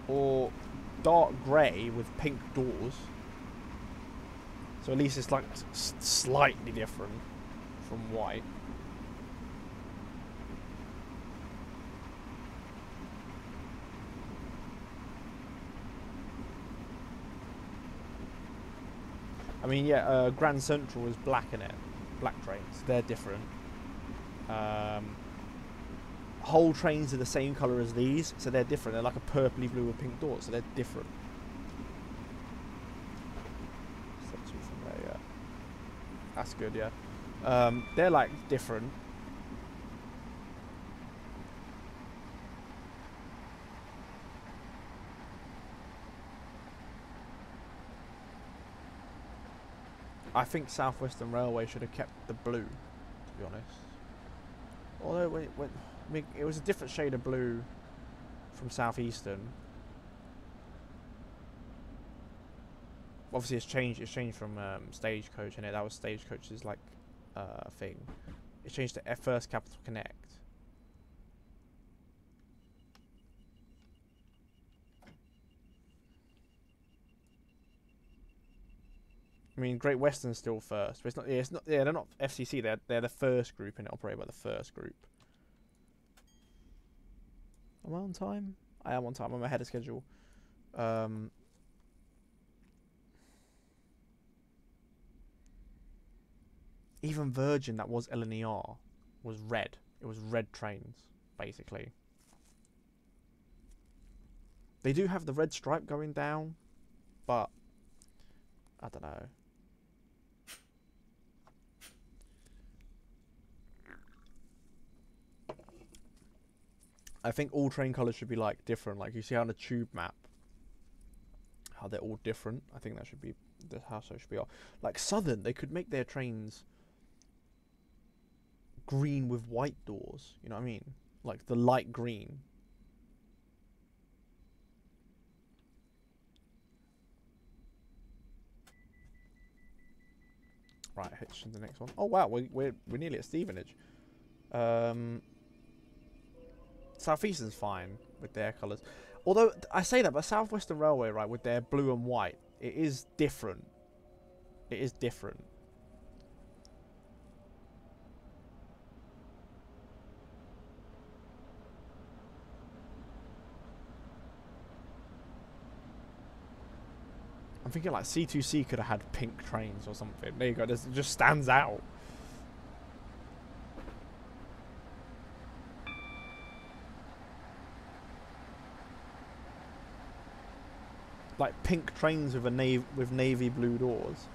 Or dark grey with pink doors. So at least it's like slightly different from white. I mean, yeah, Grand Central is black in it. Black trains. They're different. Whole trains are the same colour as these, so they're different. They're like a purpley blue with pink doors, so they're different. That's good, yeah. They're like different. I think South Western Railway should have kept the blue, to be honest. Although I mean, it was a different shade of blue from South Eastern. Obviously, it's changed from Stagecoach, and that was Stagecoach's like thing. It changed to First Capital Connect. I mean, Great Western's still first, but it's not. Yeah, it's not. Yeah, they're not FCC. They're the first group, and operated by the first group. Am I on time? I am on time. I'm ahead of schedule. Even Virgin, that was LNER, was red. It was red trains, basically. They do have the red stripe going down, but I don't know. I think all train colours should be like different. Like you see on the tube map, how they're all different. I think that should be how so should be. Like Southern, they could make their trains green with white doors. You know what I mean? Like the light green. Right, hitch to the next one. Oh wow, we're nearly at Stevenage. South Eastern's fine with their colours. Although I say that, but South Western Railway, right, with their blue and white, it is different. It is different. I'm thinking like C2C could have had pink trains or something. There you go. It just stands out. Like pink trains with navy blue doors.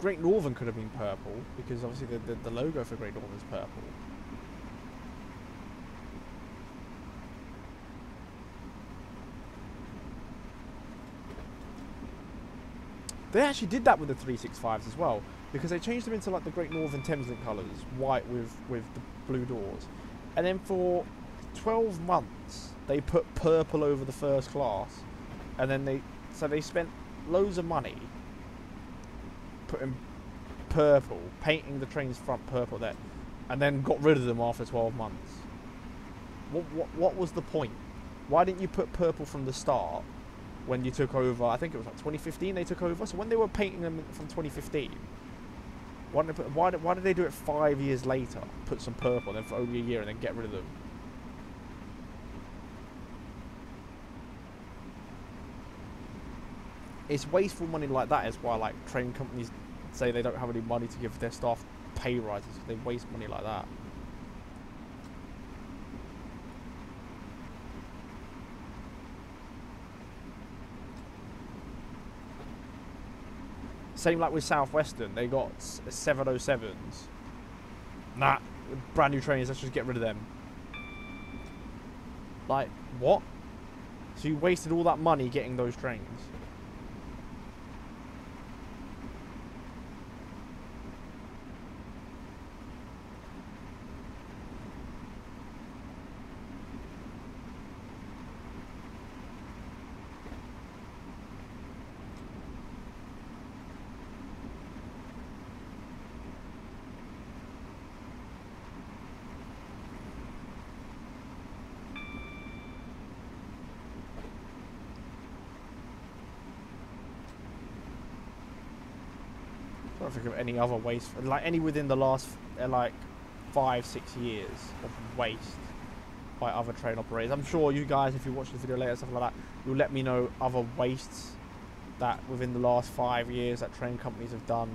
Great Northern could have been purple because obviously the logo for Great Northern is purple. They actually did that with the 365s as well, because they changed them into like the Great Northern Thameslink colours, white with the blue doors, and then for 12 months they put purple over the first class, and then they spent loads of money putting purple, painting the train's front purple there, and then got rid of them after 12 months. What was the point? Why didn't you put purple from the start when you took over? I think it was like 2015 they took over. So when they were painting them from 2015, why did they do it 5 years later? Put some purple, then for only a year, and then get rid of them. It's wasteful money like that. Is why like train companies say they don't have any money to give their staff pay rises. They waste money like that. Same like with Southwestern, they got 707s. Nah, brand new trains, let's just get rid of them. Like, what? So you wasted all that money getting those trains? I don't think of any other waste, like any within the last like 5-6 years of waste by other train operators. I'm sure you guys, if you watch this video later, stuff like that, you'll let me know other wastes that within the last 5 years that train companies have done.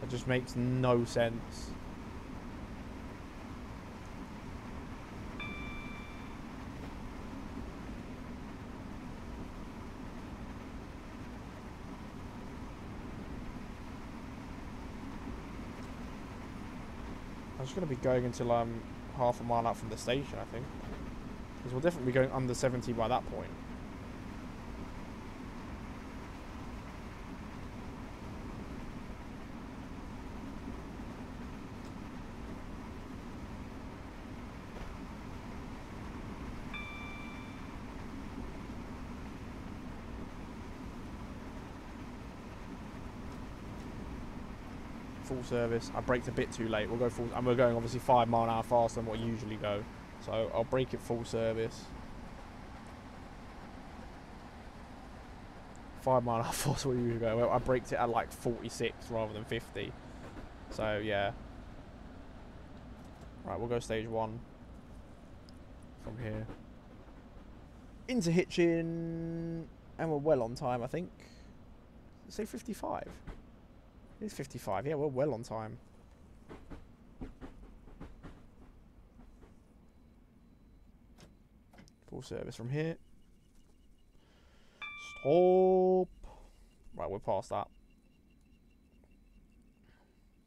That just makes no sense. I'm just going to be going until I'm half a mile out from the station, I think. Because we'll definitely be going under 70 by that point. Full service. I braked a bit too late. We'll go full, and we're going obviously 5 mile an hour faster than what I usually go. So I'll brake it full service. 5 mile an hour faster than what I usually go. I braked it at like 46 rather than 50. So yeah. Right, we'll go stage 1 from here into Hitchin, and we're well on time, I think. Say 55. It's 55, yeah, we're well on time. Full service from here. Stop. Right, we're past that.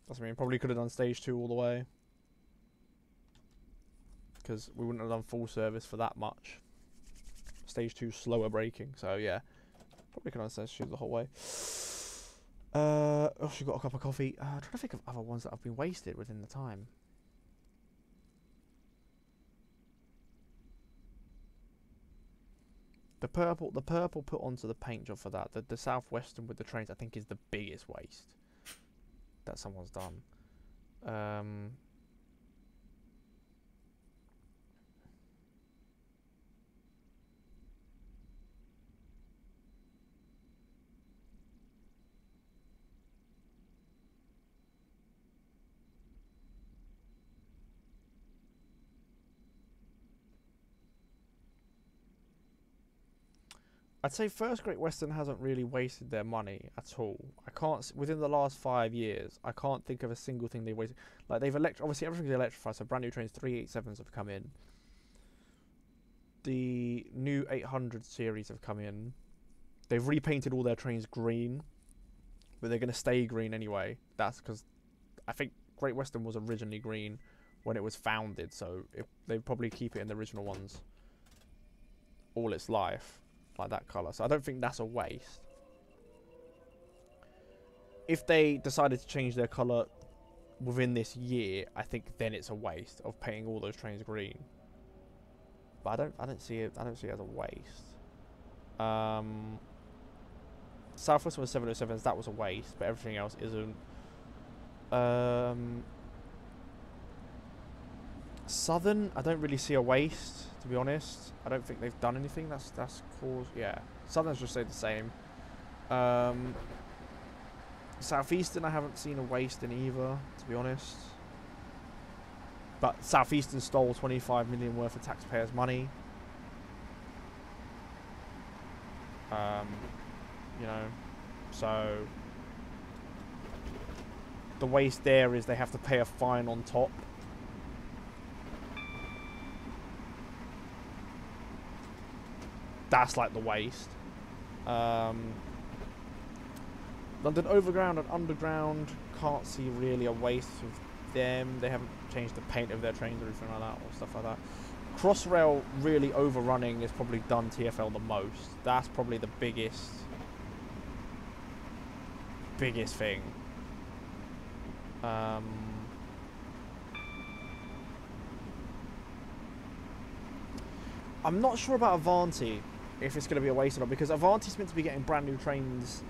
That's mean probably could have done stage 2 all the way. Because we wouldn't have done full service for that much. Stage 2 slower braking, so yeah. Probably could have done stage 2 the whole way. Oh, she got a cup of coffee. I'm trying to think of other ones that have been wasted within the time. The purple put onto the paint job for that. The Southwestern with the trains, I think, is the biggest waste that someone's done. I'd say First Great Western hasn't really wasted their money at all. I can't, within the last 5 years, I can't think of a single thing they wasted. Like, they've obviously everything's electrified, so brand new trains, 387s have come in. The new 800 series have come in. They've repainted all their trains green, but they're going to stay green anyway. That's because I think Great Western was originally green when it was founded, so they probably keep it in the original ones all its life. Like that colour, so I don't think that's a waste. If they decided to change their colour within this year, I think then it's a waste of painting all those trains green. But I don't see it as a waste. Southwestern was 707s. That was a waste, but everything else isn't. Southern, I don't really see a waste, to be honest. I don't think they've done anything that's caused. Yeah, Southern's just stayed the same. Southeastern, I haven't seen a waste in either, to be honest. But Southeastern stole 25 million worth of taxpayers' money. You know, so the waste there is they have to pay a fine on top. That's like the waste. London Overground and Underground, can't see really a waste of them. They haven't changed the paint of their trains or anything like that, or stuff like that. Crossrail really overrunning is probably done TfL the most. That's probably the biggest thing. I'm not sure about Avanti, if it's going to be a waste or not, because Avanti's meant to be getting brand new trains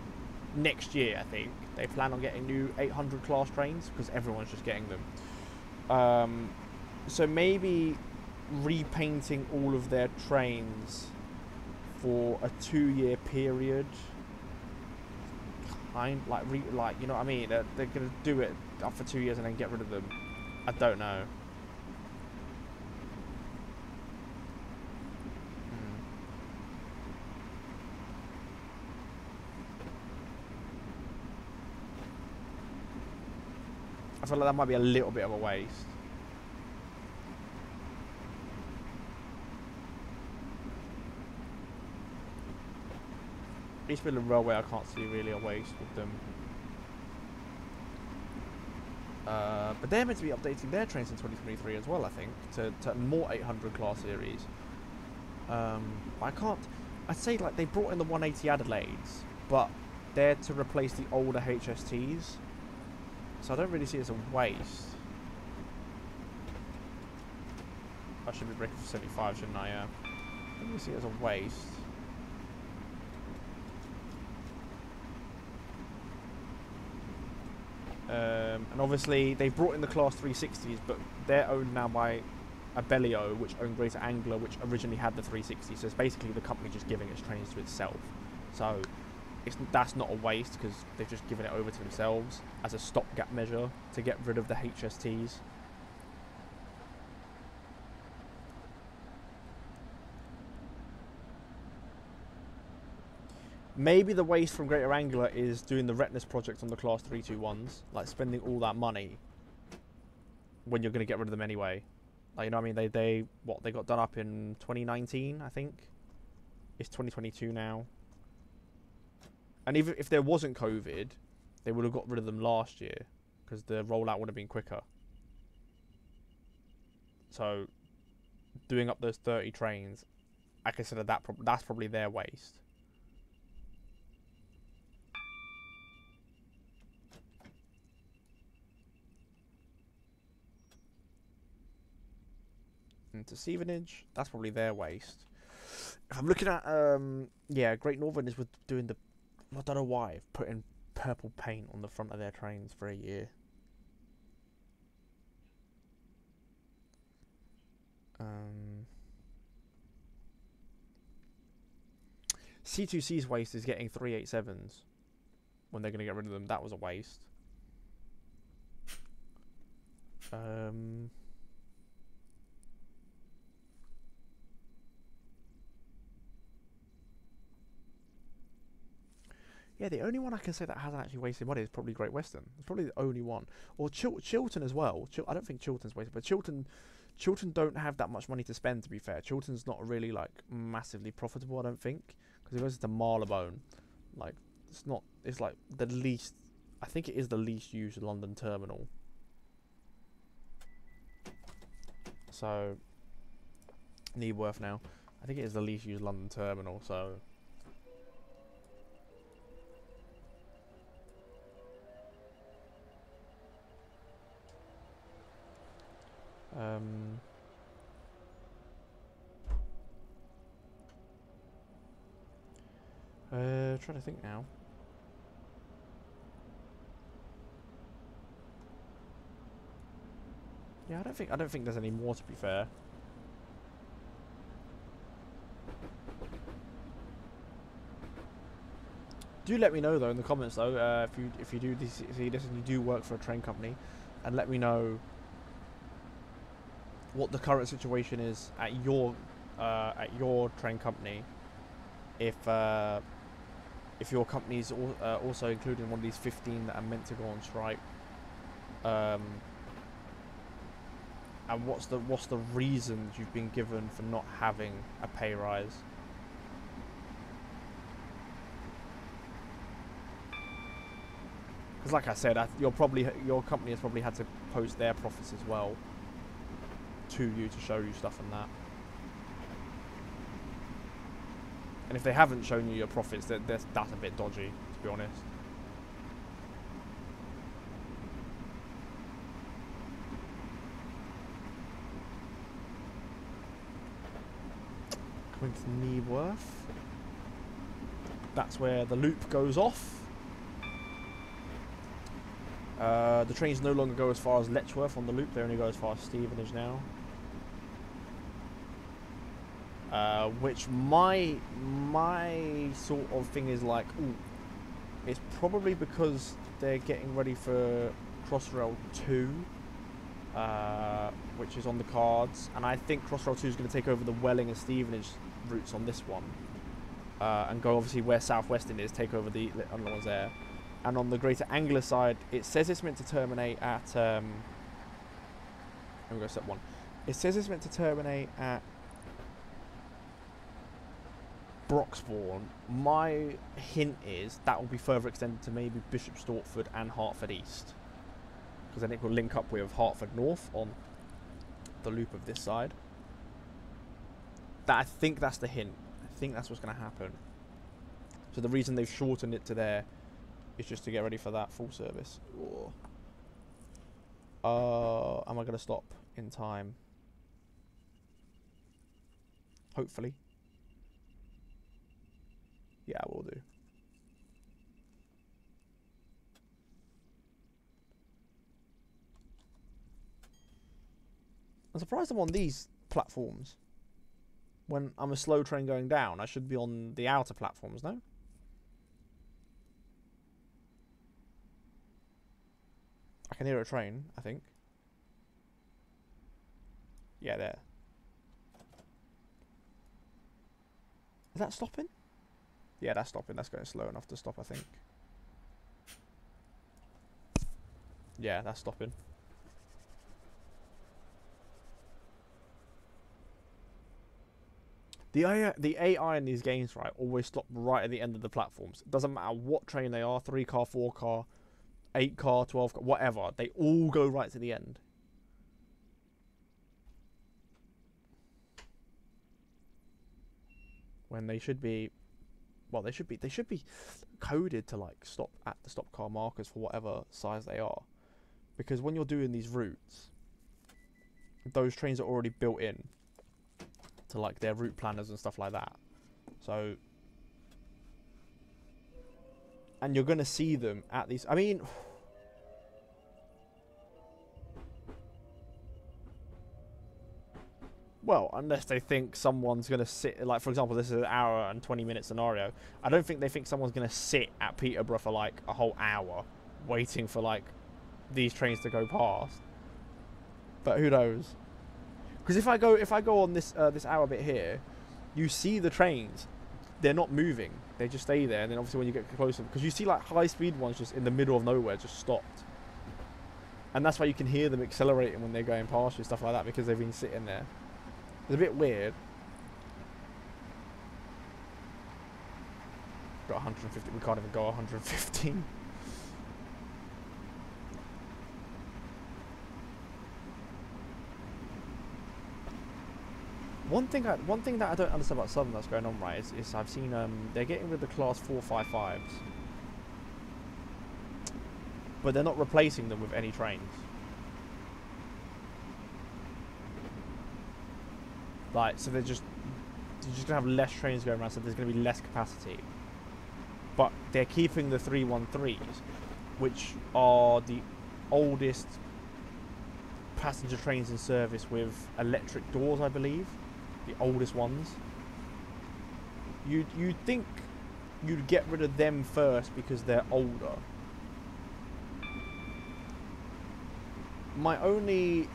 next year, I think. They plan on getting new 800 class trains, because everyone's just getting them. So maybe repainting all of their trains for a 2-year period, like you know what I mean? They're gonna do it up for 2 years and then get rid of them. I don't know. I feel like that might be a little bit of a waste. East Midland Railway, I can't see really a waste with them. But they're meant to be updating their trains in 2023 as well, I think, to more 800 class series. I can't. I'd say like they brought in the 180 Adelaides, but they're to replace the older HSTs. So I don't really see it as a waste. I should be breaking for 75, shouldn't I? Yeah. I don't really see it as a waste. And obviously they've brought in the Class 360s, but they're owned now by Abellio, which owned Greater Anglia, which originally had the 360. So it's basically the company just giving its trains to itself. So that's not a waste, because they've just given it over to themselves as a stopgap measure to get rid of the HSTs. Maybe the waste from Greater Anglia is doing the Retness project on the Class 321s, like spending all that money when you're going to get rid of them anyway. Like, you know what I mean? They got done up in 2019, I think. It's 2022 now. And even if there wasn't COVID, they would have got rid of them last year, because the rollout would have been quicker. So, doing up those 30 trains, I consider that's probably their waste. And to Stevenage, that's probably their waste. If I'm looking at, yeah, Great Northern is with doing the, I don't know why, putting purple paint on the front of their trains for a year. C2C's waste is getting 387s when they're going to get rid of them. That was a waste. Yeah, the only one I can say that hasn't actually wasted money is probably Great Western. It's probably the only one. Or Chiltern as well. I don't think Chiltern's wasted, but Chiltern don't have that much money to spend, to be fair. Chiltern's not really, like, massively profitable, I don't think. Because it goes to Marylebone. Like, it's like the least, I think it is the least used London terminal. So, Knebworth now. I think it is the least used London terminal, so... trying to think now. Yeah, I don't think there's any more, to be fair. Do let me know though in the comments though, if you do see this and you do work for a train company, and let me know what the current situation is at your train company. If your company's also including one of these 15 that are meant to go on strike, and what's the reasons you've been given for not having a pay rise? Because like I said, your company has probably had to post their profits as well to you to show you stuff and that. And if they haven't shown you your profits, that's a bit dodgy, to be honest. Coming to Knebworth. That's where the loop goes off. The trains no longer go as far as Letchworth on the loop, they only go as far as Stevenage now. Which my sort of thing is like, ooh, it's probably because they're getting ready for Crossrail 2, which is on the cards, and I think Crossrail 2 is going to take over the Welling and Stevenage routes on this one, and go obviously where South Western is, take over the other ones there. And on the Greater Anglia side, it says it's meant to terminate at let me go step one. It says it's meant to terminate at Broxbourne. My hint is that will be further extended to maybe Bishop Stortford and Hertford East, because then it will link up with Hertford North on the loop of this side. I think that's the hint. I think that's what's going to happen. So the reason they've shortened it to there is just to get ready for that full service. Am I going to stop in time? Hopefully. Yeah, I will do. I'm surprised I'm on these platforms. When I'm a slow train going down, I should be on the outer platforms, no? I can hear a train, I think. Yeah, there. Is that stopping? Yeah, that's stopping. That's going slow enough to stop, I think. Yeah, that's stopping. The AI in these games, right, always stop right at the end of the platforms. It doesn't matter what train they are, 3 car, 4 car, 8 car, 12 car, whatever. They all go right to the end. When they should be, well, they should be coded to like stop at the stop car markers for whatever size they are. Because when you're doing these routes, those trains are already built in to like their route planners and stuff like that. So, and you're gonna see them at these. I mean, well, unless they think someone's gonna sit, like for example, this is an hour and 20-minute scenario. I don't think they think someone's gonna sit at Peterborough for like a whole hour, waiting for like these trains to go past. But who knows? Because if I go on this this hour bit here, you see the trains. They're not moving. They just stay there. And then obviously when you get closer, because you see like high-speed ones just in the middle of nowhere, just stopped. And that's why you can hear them accelerating when they're going past you, stuff like that, because they've been sitting there. It's a bit weird. Got 150. We can't even go 115. One thing that I don't understand about Southern that's going on, right, is I've seen they're getting rid of the class 455s, but they're not replacing them with any trains. Like, so you're just gonna have less trains going around, so there's gonna be less capacity. But they're keeping the 313s, which are the oldest passenger trains in service with electric doors, I believe, the oldest ones. You'd think you'd get rid of them first because they're older. My only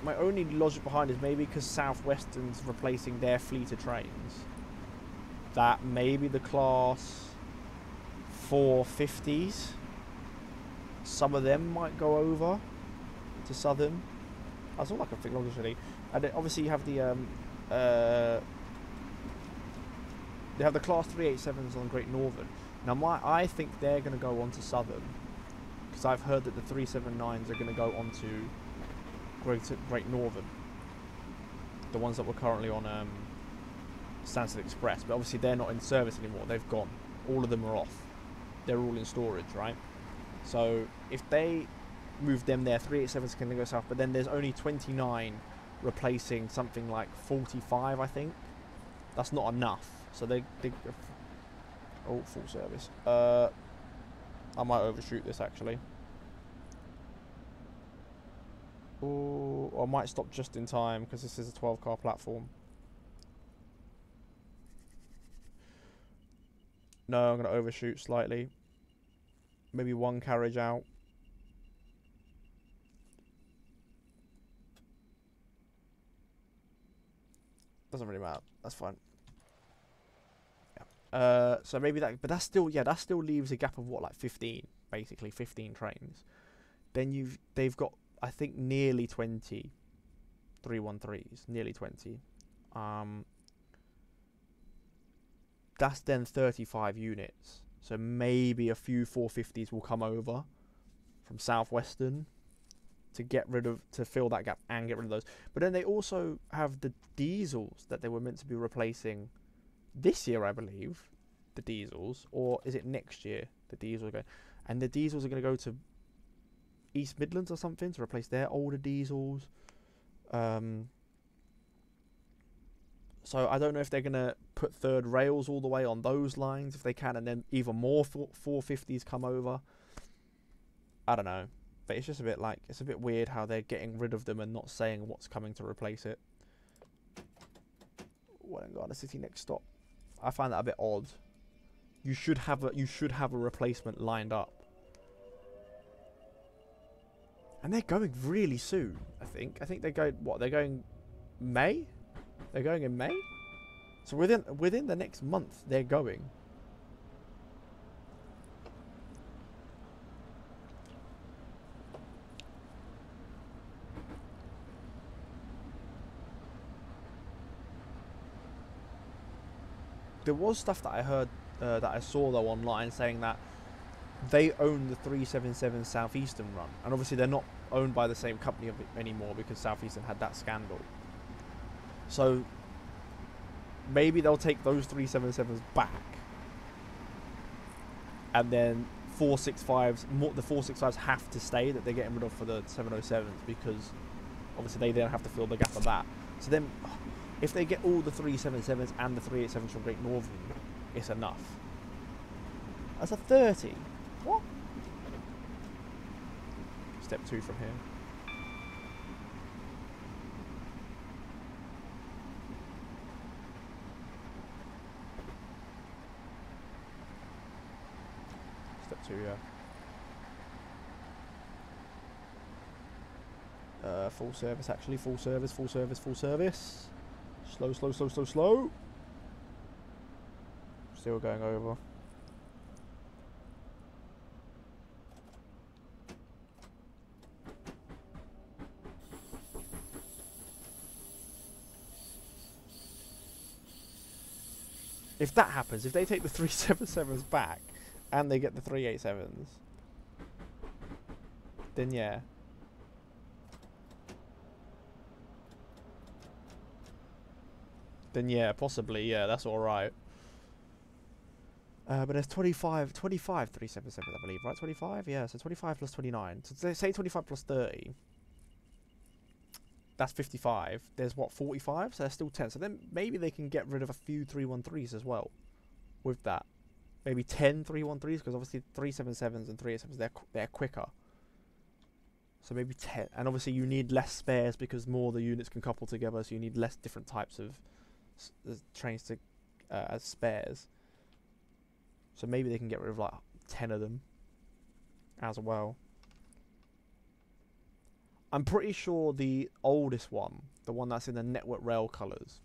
logic behind is maybe because Southwestern's replacing their fleet of trains, that maybe the class 450s, some of them might go over to Southern. That's all I can think logically. And then obviously you have the they have the class 387s on Great Northern. Now I think they're going to go on to Southern, because I've heard that the 379s are going to go on to Great Northern, the ones that were currently on Stansted Express, but obviously they're not in service anymore. They've gone. All of them are off. They're all in storage, right? So if they move them there, 387s can go south, but then there's only 29 replacing something like 45, I think. That's not enough. So they oh, full service. I might overshoot this actually. Or I might stop just in time because this is a 12-car platform. No, I'm going to overshoot slightly. Maybe one carriage out. Doesn't really matter. That's fine. Yeah. So maybe that, but that's still, yeah, that still leaves a gap of what, like 15, basically 15 trains. Then they've got, I think, nearly 20 313s, nearly 20. That's then 35 units. So maybe a few 450s will come over from Southwestern to fill that gap and get rid of those. But then they also have the diesels that they were meant to be replacing this year, I believe. The diesels, or is it next year? The diesels are going, and the diesels are going to go to East Midlands or something to replace their older diesels. So I don't know if they're going to put third rails all the way on those lines if they can, and then even more 450s come over. I don't know. But it's just a bit like, it's a bit weird how they're getting rid of them and not saying what's coming to replace it. Welwyn Garden City next stop. I find that a bit odd. You should have a replacement lined up. And they're going really soon, I think. I think they're going, what, they're going May? They're going in May? So within the next month, they're going. There was stuff that I heard, that I saw though online saying that they own the 377 Southeastern run. And obviously they're not owned by the same company anymore because Southeastern had that scandal. So maybe they'll take those 377s back, and then 465s. The 465s have to stay that they're getting rid of for the 707s because obviously they then have to fill the gap of that. So then, if they get all the 377s and the 387s from Great Northern, it's enough. That's a 30. What? Step 2 from here. Step 2, yeah. Full service, actually. Full service, full service, full service. Slow, slow, slow, slow, slow. Still going over. If that happens, if they take the 377s back and they get the 387s, then yeah. Then yeah, possibly, yeah, that's alright. But there's 25 377s, I believe, right? 25? Yeah, so 25 plus 29. So say 25 plus 30. That's 55. There's what, 45? So there's still 10. So then maybe they can get rid of a few 313s as well with that. Maybe 10 313s, because obviously 377s and 387s, they're quicker. So maybe 10. And obviously you need less spares because more of the units can couple together, so you need less different types of trains to as spares. So maybe they can get rid of like 10 of them as well. I'm pretty sure the oldest one, the one that's in the Network Rail colours,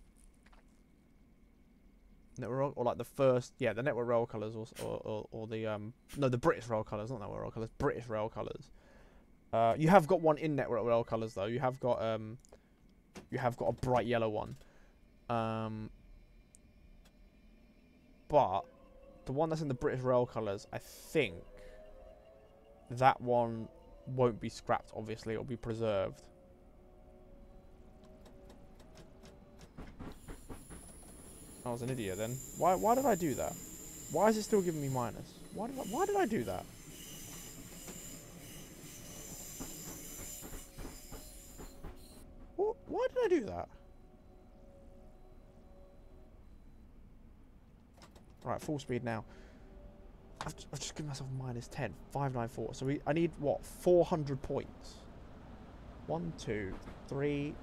Network or like the first, yeah, the Network Rail colours, or the no, the British Rail colours, not Network Rail colours, British Rail colours. You have got one in Network Rail colours though. You have got a bright yellow one. But the one that's in the British Rail colours, I think that one won't be scrapped. Obviously, it'll be preserved. I was an idiot then. Why did I do that? Why is it still giving me minus? Why did I do that? Why did I do that? Right, full speed now. I've just given myself minus 10. 594. So I need, what, 400 points? 1, 2, 3...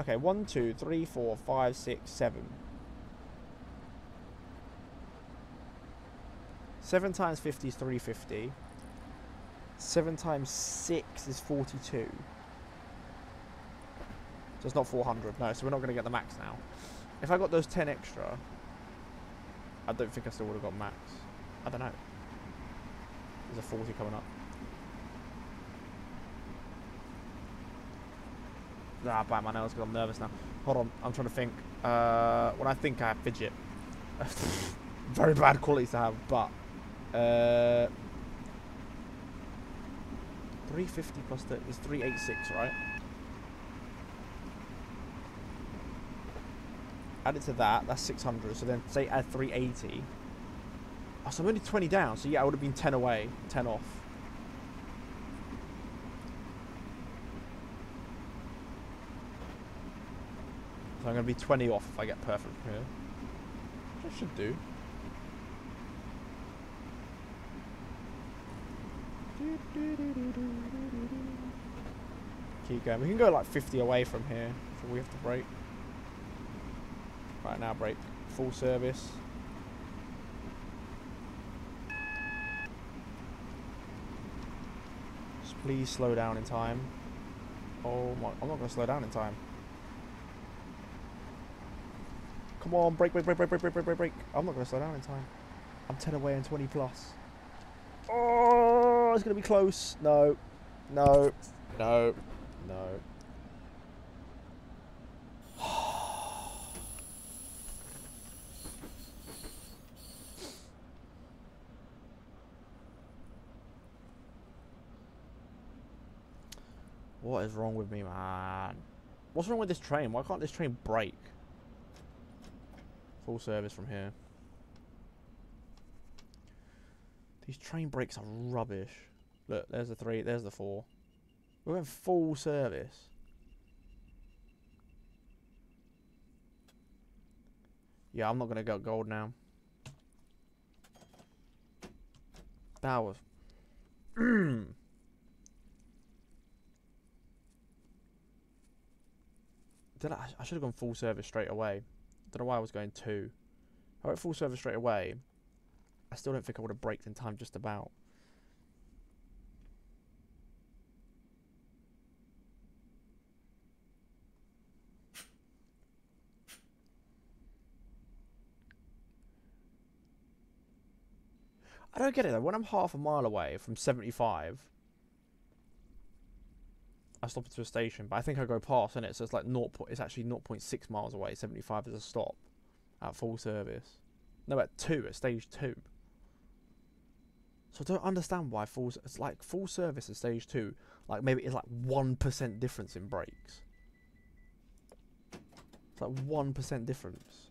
Okay, 1, 2, 3, 4, 5, 6, 7. 7 times 50 is 350. 7 times 6 is 42. So it's not 400. No, so we're not going to get the max now. If I got those 10 extra, I don't think I still would have got max. I don't know. There's a 40 coming up. Ah, bite my nails because I'm nervous now. Hold on, I'm trying to think. When I think I fidget. Very bad qualities to have, but 350 plus 30 is 386, right? Add it to that, that's 600. So then say add 380. Oh, so I'm only 20 down. So yeah, I would have been 10 away, 10 off. So I'm going to be 20 off if I get perfect from here. Which I should do. Keep going. We can go like 50 away from here before we have to brake. Right, now brake. Full service. Just please slow down in time. Oh my, I'm not going to slow down in time. Come on, brake, brake, brake, brake, brake, brake, brake, brake, brake. I'm not going to slow down in time. I'm 10 away and 20 plus. Oh, it's going to be close. No. No. No. No. What is wrong with me, man? What's wrong with this train? Why can't this train brake? Full service from here. These train brakes are rubbish. Look, there's the 3, there's the 4. We're going full service. Yeah, I'm not going to go gold now. That was... I should have gone full service straight away. Don't know why I was going 2. If I went full service straight away, I still don't think I would have braked in time just about. I don't get it though. When I'm half a mile away from 75, I stop into a station, but I think I go past, innit? So it's like it's actually 0.6 miles away. 75 is a stop at full service. No, at 2, at stage 2. So I don't understand why it's like full service at stage 2. Like maybe it's like 1% difference in brakes. It's like 1% difference.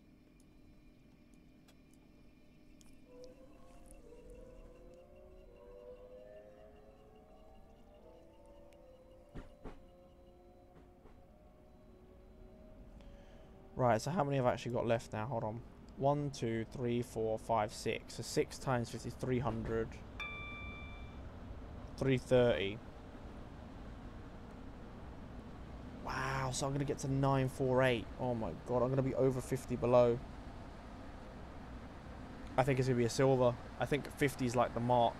Right, so how many have I actually got left now? Hold on. 1, 2, 3, 4, 5, 6. So 6 times 50 is 300. 330. Wow, so I'm going to get to 948. Oh my god, I'm going to be over 50 below. I think it's going to be a silver. I think 50 is like the mark.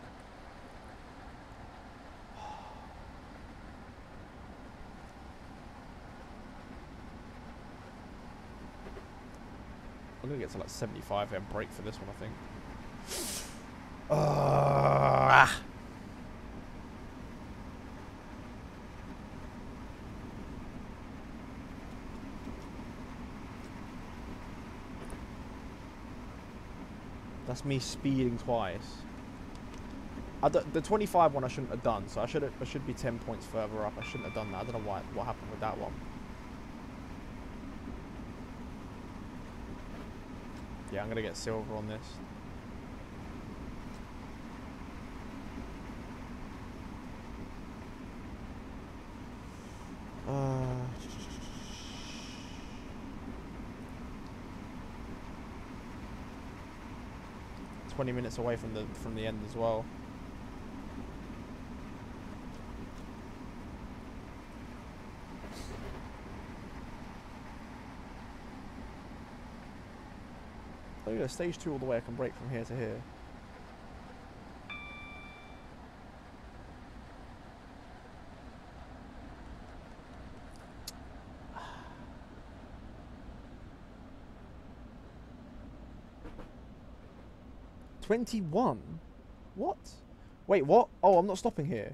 I'm going to get to like 75 and break for this one, I think. That's me speeding twice. The 25 one I shouldn't have done, so I should be 10 points further up. I shouldn't have done that. I don't know what happened with that one. Yeah, I'm gonna get silver on this. Uh, 20 minutes away from the end as well. Oh yeah, stage 2 all the way. I can break from here to here. $21? What? Wait, what? Oh, I'm not stopping here.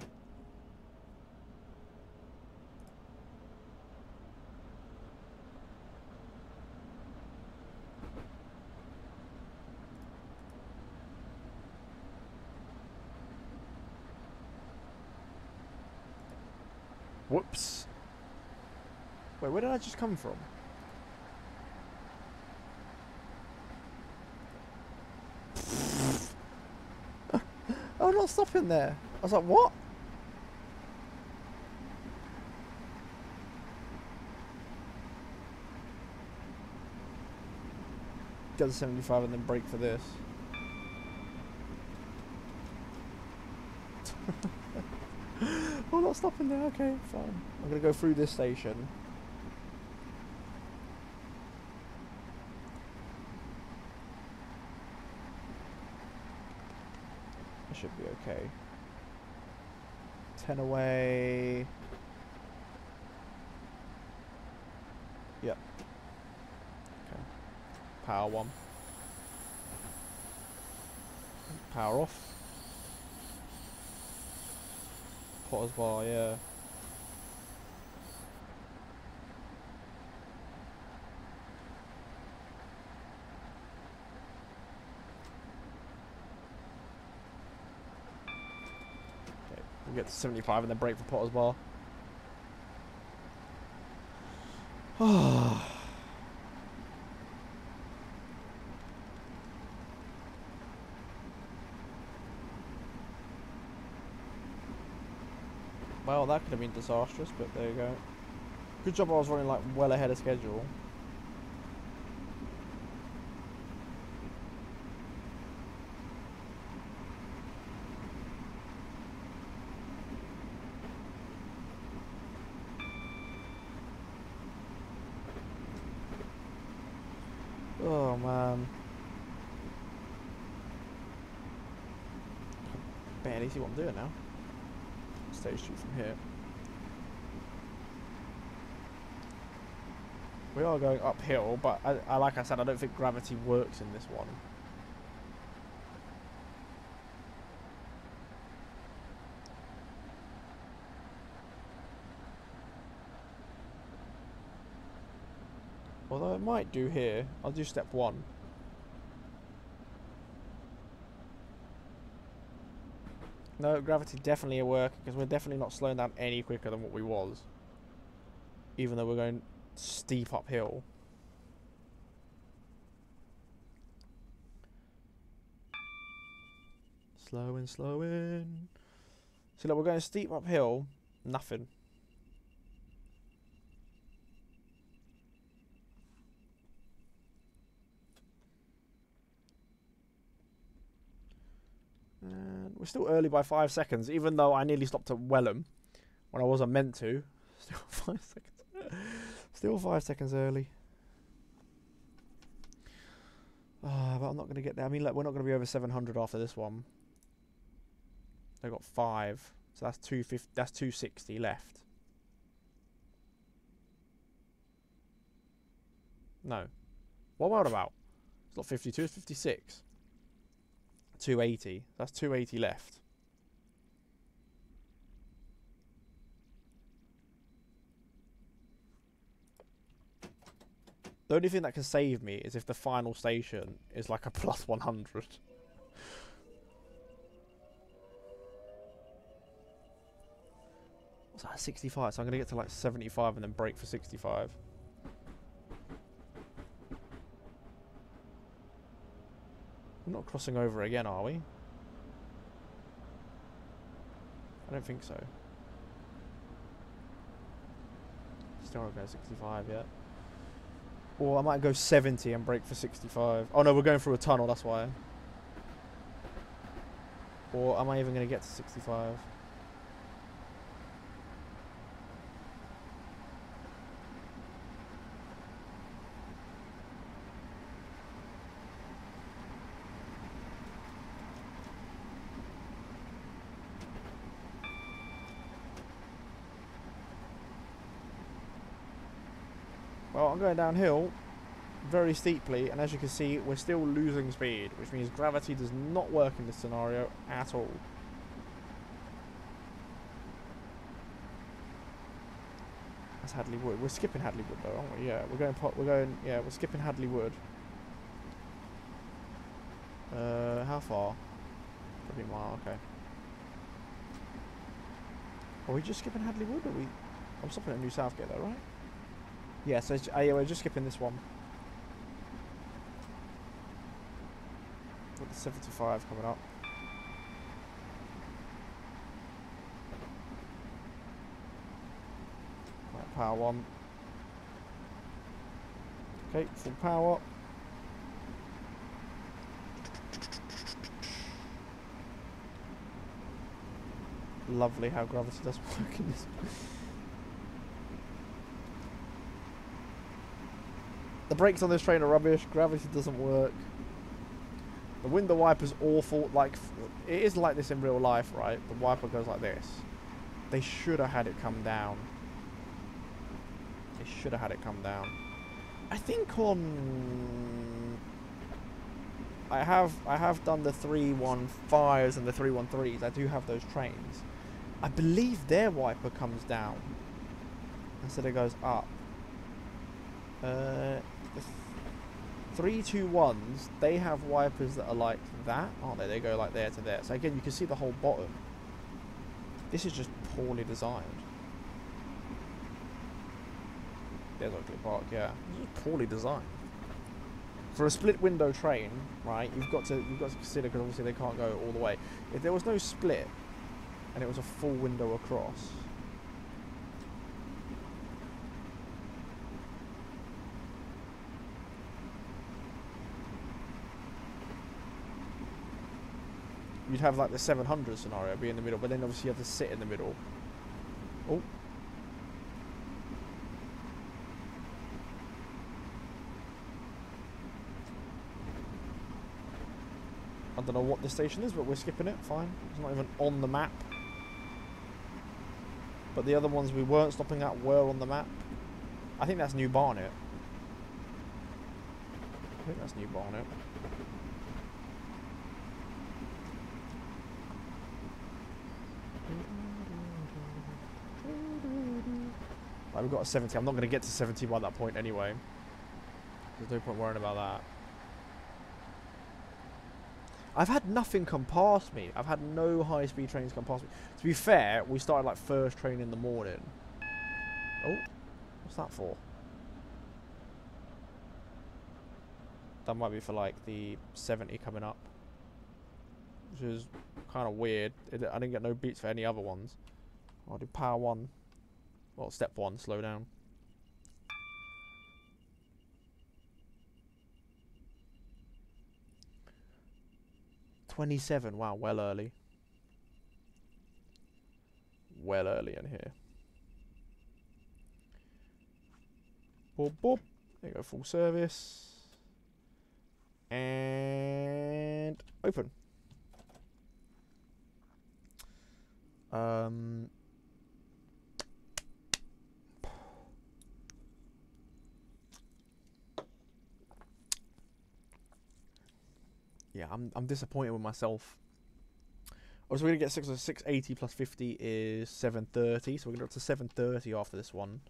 Whoops. Wait, where did I just come from? Oh, I'm not stopping there. I was like, what? Go to 75 and then brake for this. Oh, not stopping there. Okay, fine. I'm gonna go through this station. I should be okay. 10 away. Yep. Okay. Power 1. Power off. Potter's bar, yeah. Okay, we'll get to 75 and then brake for Potter's bar. Well, that could have been disastrous, but there you go. Good job I was running like well ahead of schedule. Oh man. Barely see what I'm doing now. Stage 2 from here. We are going uphill, but I like I said, I don't think gravity works in this one. Although it might do here. I'll do step 1. No, gravity definitely a work, because we're definitely not slowing down any quicker than what we was. Even though we're going steep uphill. Slowing, slowing. See, look, we're going steep uphill. Nothing. And We're still early by 5 seconds, even though I nearly stopped at Wellham when I wasn't meant to. Still 5 seconds. Still 5 seconds early. But I'm not going to get there. I mean, like, we're not going to be over 700 after this one. They've got 5. So that's 250. That's 260 left. No. What am I on about? It's not 52, it's 56. 280. That's 280 left. The only thing that can save me is if the final station is like a plus 100. What's that, 65? So I'm going to get to like 75 and then break for 65. We're not crossing over again, are we? I don't think so. Still not going 65 yet. Or I might go 70 and break for 65. Oh no, we're going through a tunnel, that's why. Or am I even going to get to 65? Well, I'm going downhill very steeply, and as you can see, we're still losing speed, which means gravity does not work in this scenario at all. That's Hadley Wood. We're skipping Hadley Wood though, aren't we? Yeah, we're skipping Hadley Wood. How far? Probably a mile, okay. Are we just skipping Hadley Wood, or are we... I'm stopping at New Southgate though, right? Yeah, so yeah, we're just skipping this one. Got the 75 coming up. Right, power 1. Okay, full power. Lovely how gravity does work in this. The brakes on this train are rubbish. Gravity doesn't work. The window wiper's awful. Like, it is like this in real life, right? The wiper goes like this. They should have had it come down. They should have had it come down. I think on... I have done the 315s and the 313s. I do have those trains. I believe their wiper comes down instead it goes up. The 321s, they have wipers that are like that, aren't they? They go like there to there. So again, you can see the whole bottom. This is just poorly designed. There's Oakley Park, yeah. This is poorly designed. For a split window train, right, you've got to consider, because obviously they can't go all the way. If there was no split and it was a full window across, you'd have like the 700 scenario be in the middle, but then obviously you have to sit in the middle. Oh. I don't know what this station is, but we're skipping it, fine. It's not even on the map. But the other ones we weren't stopping at were on the map. I think that's New Barnet. I think that's New Barnet. Right, we've got a 70. I'm not going to get to 70 by that point anyway. There's no point worrying about that. I've had nothing come past me. I've had no high-speed trains come past me. To be fair, we started like first train in the morning. Oh, what's that for? That might be for like the 70 coming up, which is kind of weird. I didn't get no beats for any other ones. I'll do power 1. Well, step 1, slow down. 27, wow, well early. well early in here. Boop, boop. There you go, full service. And open. Yeah, I'm disappointed with myself. Also, we're gonna get 680 plus 50 is 730, so we're gonna go up to 730 after this one.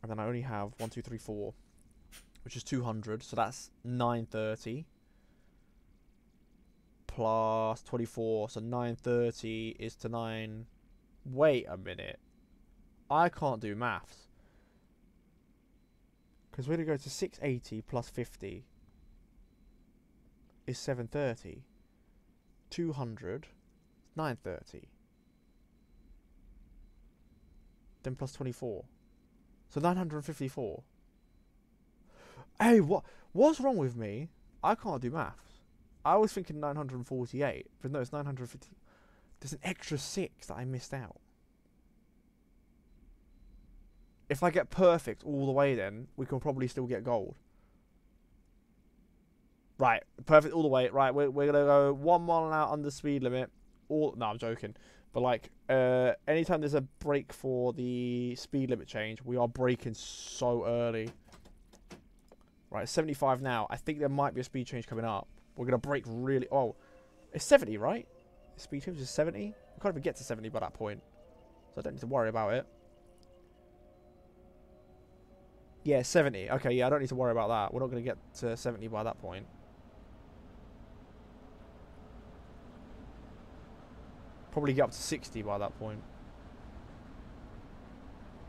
And then I only have 1, 2, 3, 4, which is 200, so that's 930 plus 24, so 930 is to 9. Wait a minute, I can't do maths because we're gonna go to 680 plus 50 is 730. 200, 930. Then plus 24. So 954. Hey, what's wrong with me? I can't do maths. I was thinking 948, but no, it's 950. There's an extra 6 that I missed out. If I get perfect all the way, then we can probably still get gold. Right, perfect all the way. Right, we're gonna go 1 mile an hour under speed limit. No, I'm joking. But like, anytime there's a break for the speed limit change, we are braking so early. Right, 75 now. I think there might be a speed change coming up. We're gonna brake really. Oh, it's 70, right? The speed change is 70. We can't even get to 70 by that point, so I don't need to worry about it. Yeah, 70. Okay, yeah, I don't need to worry about that. We're not gonna get to 70 by that point. Probably get up to 60 by that point.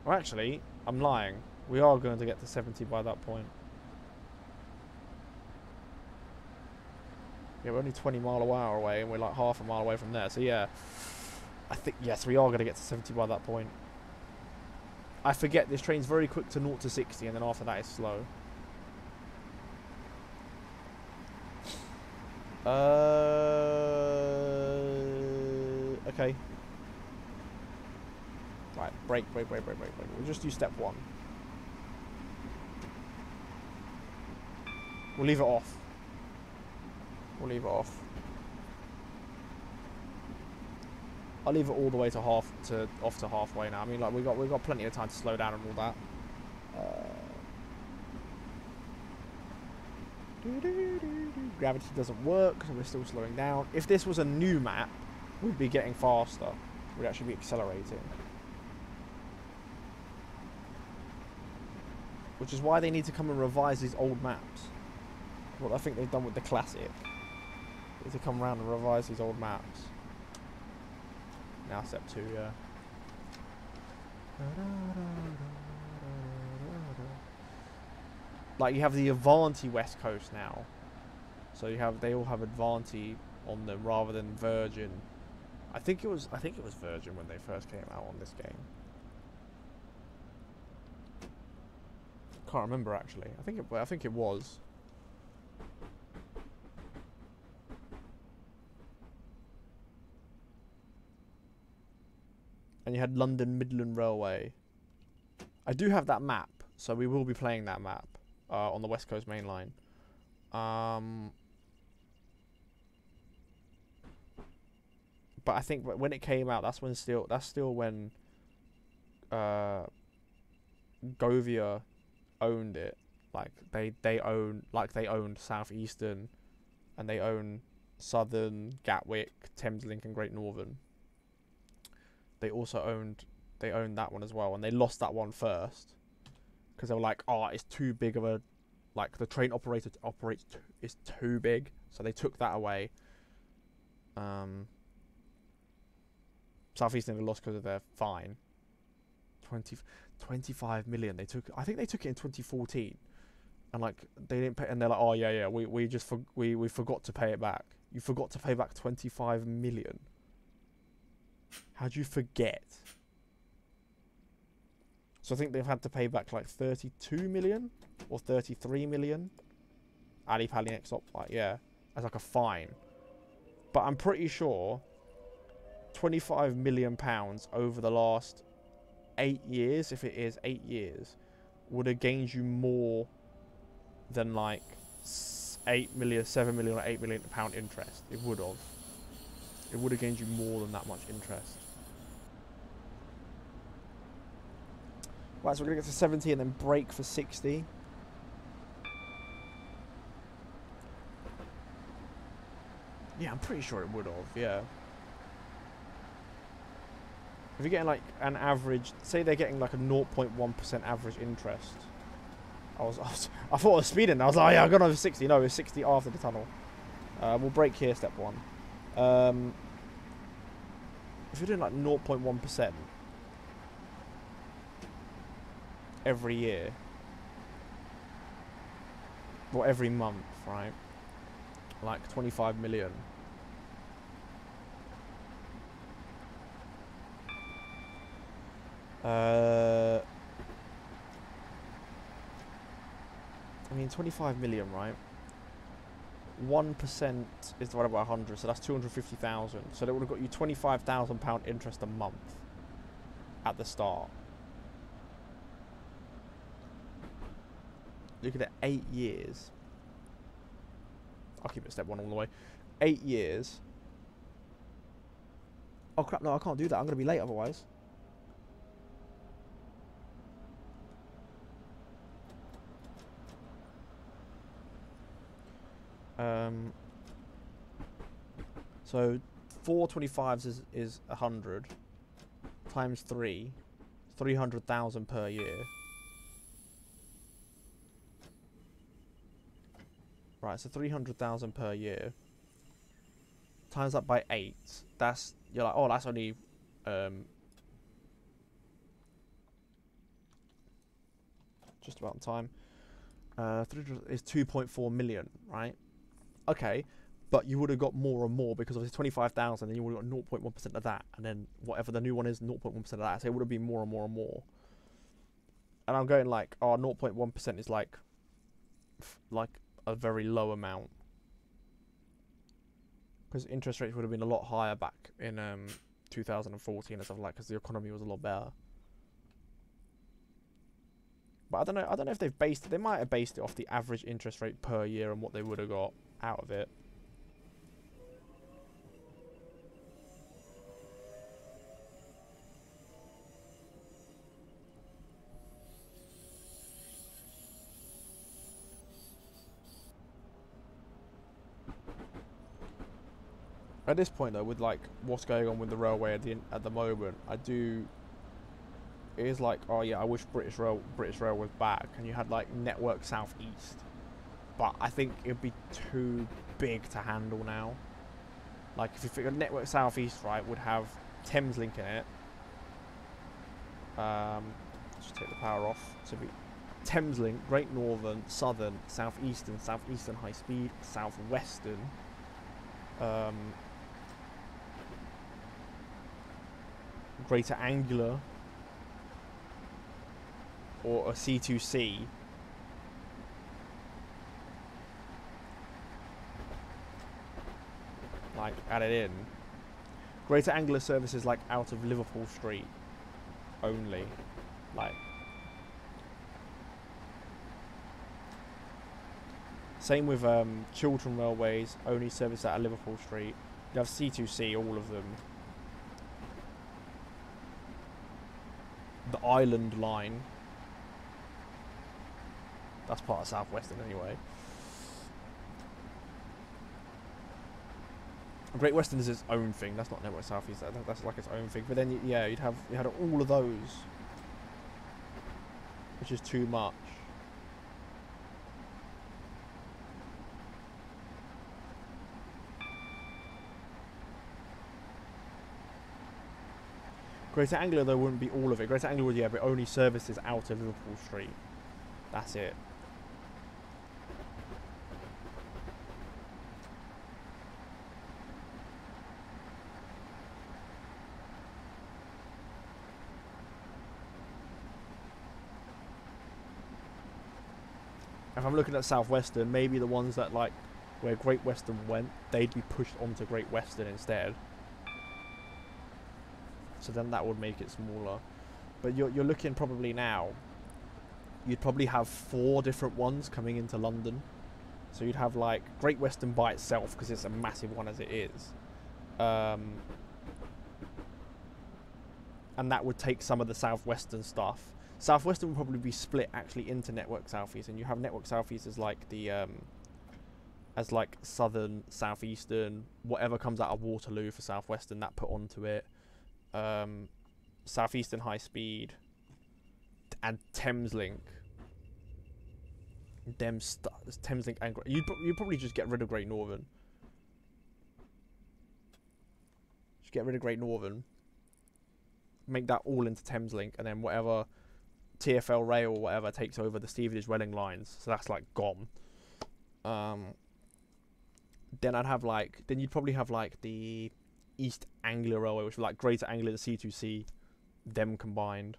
Well, actually, I'm lying. We are going to get to 70 by that point. Yeah, we're only 20 mile an hour away, and we're like half a mile away from there. So yeah, I think, yes, we are going to get to 70 by that point. I forget this train's very quick to 0 to 60, and then after that it's slow. Okay. Right, brake. We'll just do step 1. We'll leave it off. I'll leave it all the way to off to halfway now. I mean, like we've got plenty of time to slow down and all that. Gravity doesn't work, so we're still slowing down. If this was a new map, we'd be getting faster. We'd actually be accelerating. Which is why they need to come and revise these old maps. What I think they've done with the classic. They need to come around and revise these old maps. Now step 2, yeah. Like you have the Avanti West Coast now. So they all have Avanti on them rather than Virgin. I think it was Virgin when they first came out on this game. Can't remember actually. I think it was. And you had London Midland Railway. I do have that map, so we will be playing that map on the West Coast Main Line. But I think when it came out, that's still when Govia owned it. Like they owned Southeastern, and they own Southern, Gatwick, Thameslink, and Great Northern. They also owned that one as well, and they lost that one first because they were like, oh, it's too big of a, like the train operator is too big, so they took that away. Southeastern never lost because of their fine. 25 million they took. I think they took it in 2014, and like they didn't pay, and they're like, oh yeah, we forgot to pay it back. You forgot to pay back 25 million. How'd you forget? So I think they've had to pay back like 32 million or 33 million. Ali Pali next up, like yeah, as like a fine. But I'm pretty sure £25 million over the last 8 years, if it is 8 years, would have gained you more than like 8 million, 7 million, or £8 million interest. It would have. It would have gained you more than that much interest. Right, so we're going to get to 70 and then break for 60. Yeah, I'm pretty sure it would have, yeah. If you're getting like an average, say they're getting like a 0.1% average interest. I thought I was speeding. I was like, oh, yeah, I got over 60. No, it's 60 after the tunnel. We'll break here, step 1. If you're doing like 0.1% every year, or every month, right? Like 25 million. I mean, 25 million, right? 1% is divided by 100, so that's 250,000. So that would have got you £25,000 interest a month at the start. Look at it, 8 years. I'll keep it step 1 all the way. 8 years. Oh crap, no, I can't do that. I'm going to be late otherwise. So 4 25s is 100 times 3, 300,000 per year. Right, so 300,000 per year times that by 8. That's, you're like, oh, that's only just about time. 300 is 2.4 million, right? Okay, but you would have got more and more because obviously 25,000, then you would have got 0.1% of that, and then whatever the new one is, 0.1% of that. So it would have been more and more and more. And I'm going like, oh, 0.1% is like a very low amount, because interest rates would have been a lot higher back in 2014 and stuff like, because the economy was a lot better. But I don't know if they've based it. They might have based it off the average interest rate per year and what they would have got out of it. At this point, though, with like what's going on with the railway at the moment, it is like, oh yeah, I wish British Rail was back, and you had like Network South East, but I think it'd be too big to handle now. Like if you figure Network South East, right, would have Thameslink in it. Just take the power off. So it'd be Thameslink, Great Northern, Southern, Southeastern, Southeastern High Speed, Southwestern. Greater Angular, or a C2C. Like, add it in. Greater Angular services like out of Liverpool Street only. Like, same with Chiltern Railways, only service out of Liverpool Street. You have C2C, all of them. The Island Line. That's part of Southwestern anyway. Great Western is its own thing. That's not Network South East. That's like its own thing. But then, yeah, you had all of those, which is too much. Greater Anglia, though, wouldn't be all of it. Greater Anglia would, yeah, but only services out of Liverpool Street. That's it. If I'm looking at Southwestern, maybe the ones that, like, where Great Western went, they'd be pushed onto Great Western instead. So then that would make it smaller. But you're looking probably now, you'd probably have 4 different ones coming into London. So you'd have like Great Western by itself, because it's a massive one as it is. And that would take some of the Southwestern stuff. Southwestern would probably be split actually into Network Southeast, and you have Network Southeast as like the as like Southern, Southeastern, whatever comes out of Waterloo for Southwestern, that put onto it. Southeastern High Speed and Thameslink. Thameslink and you'd probably just get rid of Great Northern. Just get rid of Great Northern. Make that all into Thameslink, and then whatever TfL Rail or whatever takes over the Stevenage Welling lines. So that's like gone. Then I'd have like, then you'd probably have like the East Anglia Railway, which is like Greater Anglia, the C2C, them combined.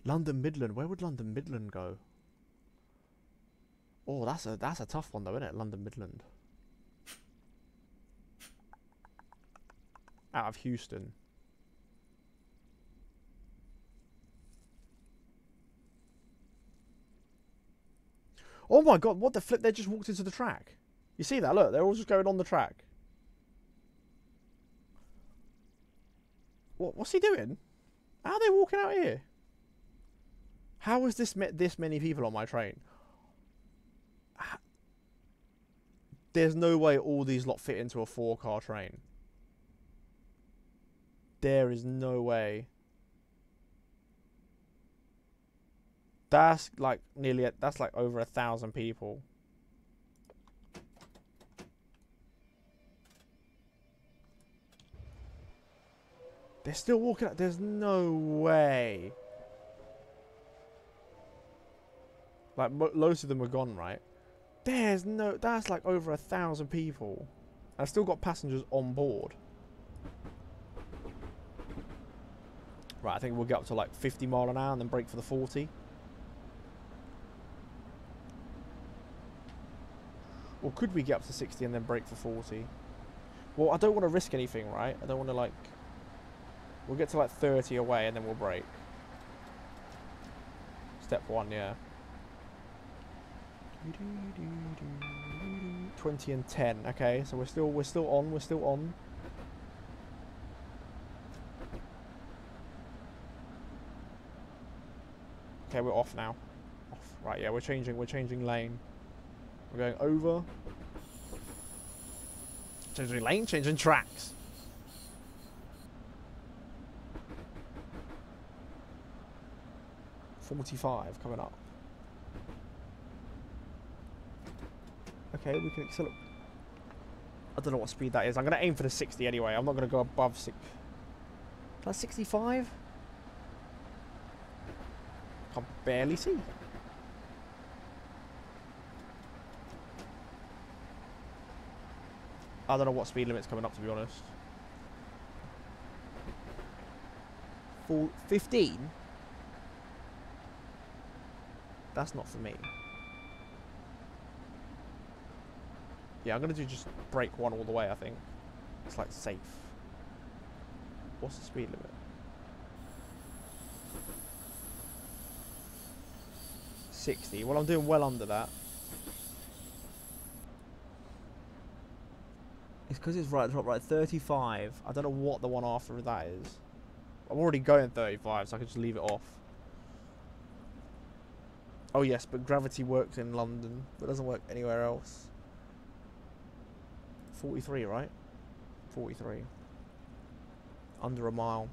London Midland, where would London Midland go? Oh, that's a tough one though, isn't it? London Midland. Out of Houston. Oh my god, what the flip? They just walked into the track. You see that? Look, they're all just going on the track. What's he doing? How are they walking out here? How is this many people on my train? There's no way all these lot fit into a 4-car train. There is no way. That's like that's like over 1,000 people. They're still walking out. There's no way. Like, most of them are gone, right? There's no... That's like over 1,000 people. I've still got passengers on board. Right, I think we'll get up to like 50 mile an hour and then brake for the 40. Or could we get up to 60 and then brake for 40? Well, I don't want to risk anything, right? I don't want to like... We'll get to like 30 away and then we'll brake. Step 1, yeah. 20 and 10. Okay, so we're still on. Okay, we're off now. Off. Right, yeah, we're changing lane. We're going over. Changing lane, changing tracks. .45 coming up. Okay, we can accelerate. I don't know what speed that is. I'm going to aim for the 60 anyway. I'm not going to go above 6. That's 65? Can't barely see. I don't know what speed limit's coming up, to be honest. 15? That's not for me. Yeah, I'm going to do just brake 1 all the way, I think. It's like safe. What's the speed limit? 60. Well, I'm doing well under that. It's because it's right at the top, right? 35. I don't know what the one after that is. I'm already going 35, so I can just leave it off. Oh yes, but gravity works in London, but doesn't work anywhere else. 43, right? 43. Under a mile.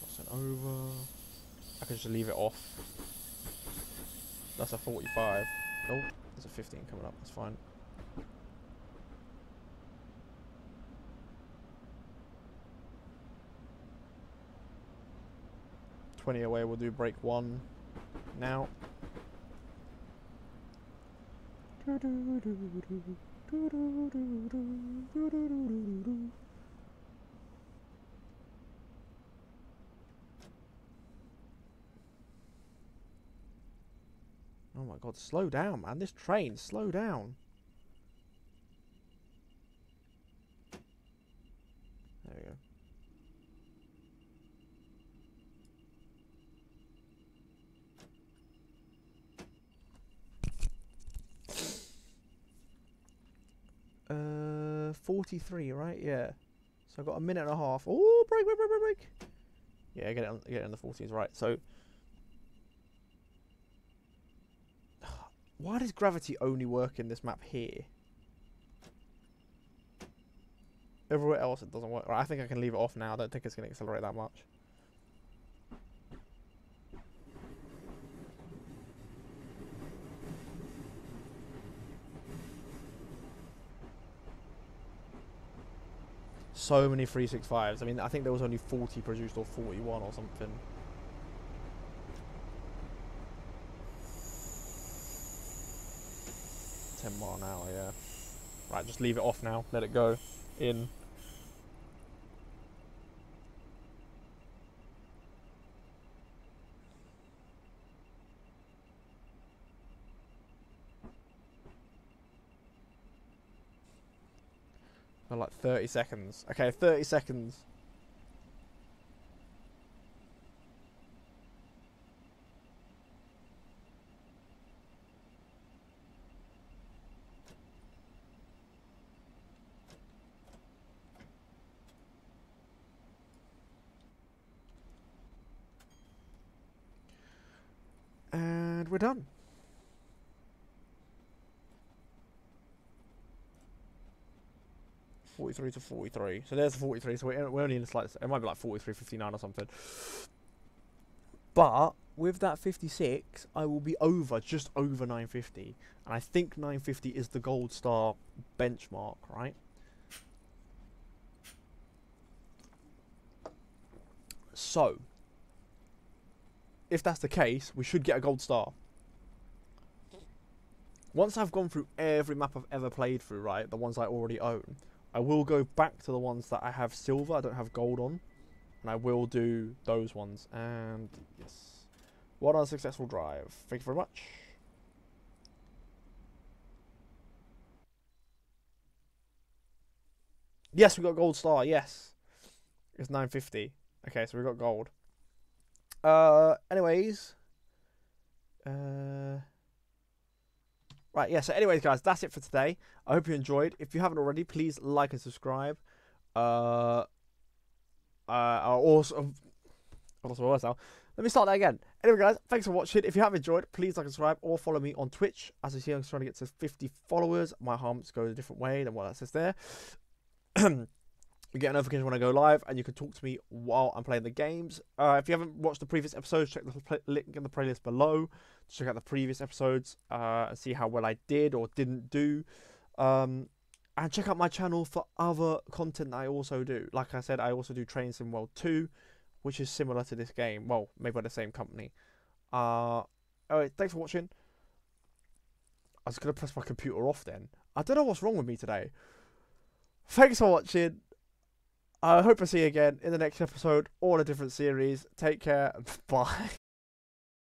Crossing over. I can just leave it off. That's a 45. Oh, there's a 15 coming up. That's fine. .20 away. We'll do brake 1 now. Oh my god, slow down, man. This train, slow down. There we go. Uh, 43, right? Yeah. So I've got a minute and a half. Oh, break. Yeah, get it in the 40s, right? So, why does gravity only work in this map here? Everywhere else it doesn't work. Right, I think I can leave it off now. I don't think it's going to accelerate that much. So many 365s. I mean, I think there was only 40 produced or 41 or something. $10 an hour, yeah. Right, just leave it off now. Let it go in. For like 30 seconds. Okay, 30 seconds. And we're done. $43 to 43. So there's the 43. So we're only in a slight. It might be like 43.59 or something. But with that 56, I will be over, just over 950. And I think 950 is the gold star benchmark, right? So, if that's the case, we should get a gold star. Once I've gone through every map I've ever played through, right, the ones I already own, I will go back to the ones that I have silver, I don't have gold on, and I will do those ones. And yes, what a successful drive. Thank you very much. Yes, we got gold star. Yes, it's 950. Okay, so we got gold. Anyways, right, yeah, so anyways, guys, that's it for today. I hope you enjoyed. If you haven't already, please like and subscribe. Also, let me start that again. Anyway, guys, thanks for watching. If you have enjoyed, please like and subscribe or follow me on Twitch. As you see, I'm trying to get to 50 followers. My humps go a different way than what that says there. You get a notification when I go live, and you can talk to me while I'm playing the games. If you haven't watched the previous episodes, check the link in the playlist below to check out the previous episodes and see how well I did or didn't do. And check out my channel for other content that I also do. Like I said, I also do Train Sim World 2, which is similar to this game. Well, made by the same company. Alright, thanks for watching. I was going to press my computer off then. I don't know what's wrong with me today. Thanks for watching. I hope I see you again in the next episode or a different series. Take care. Bye.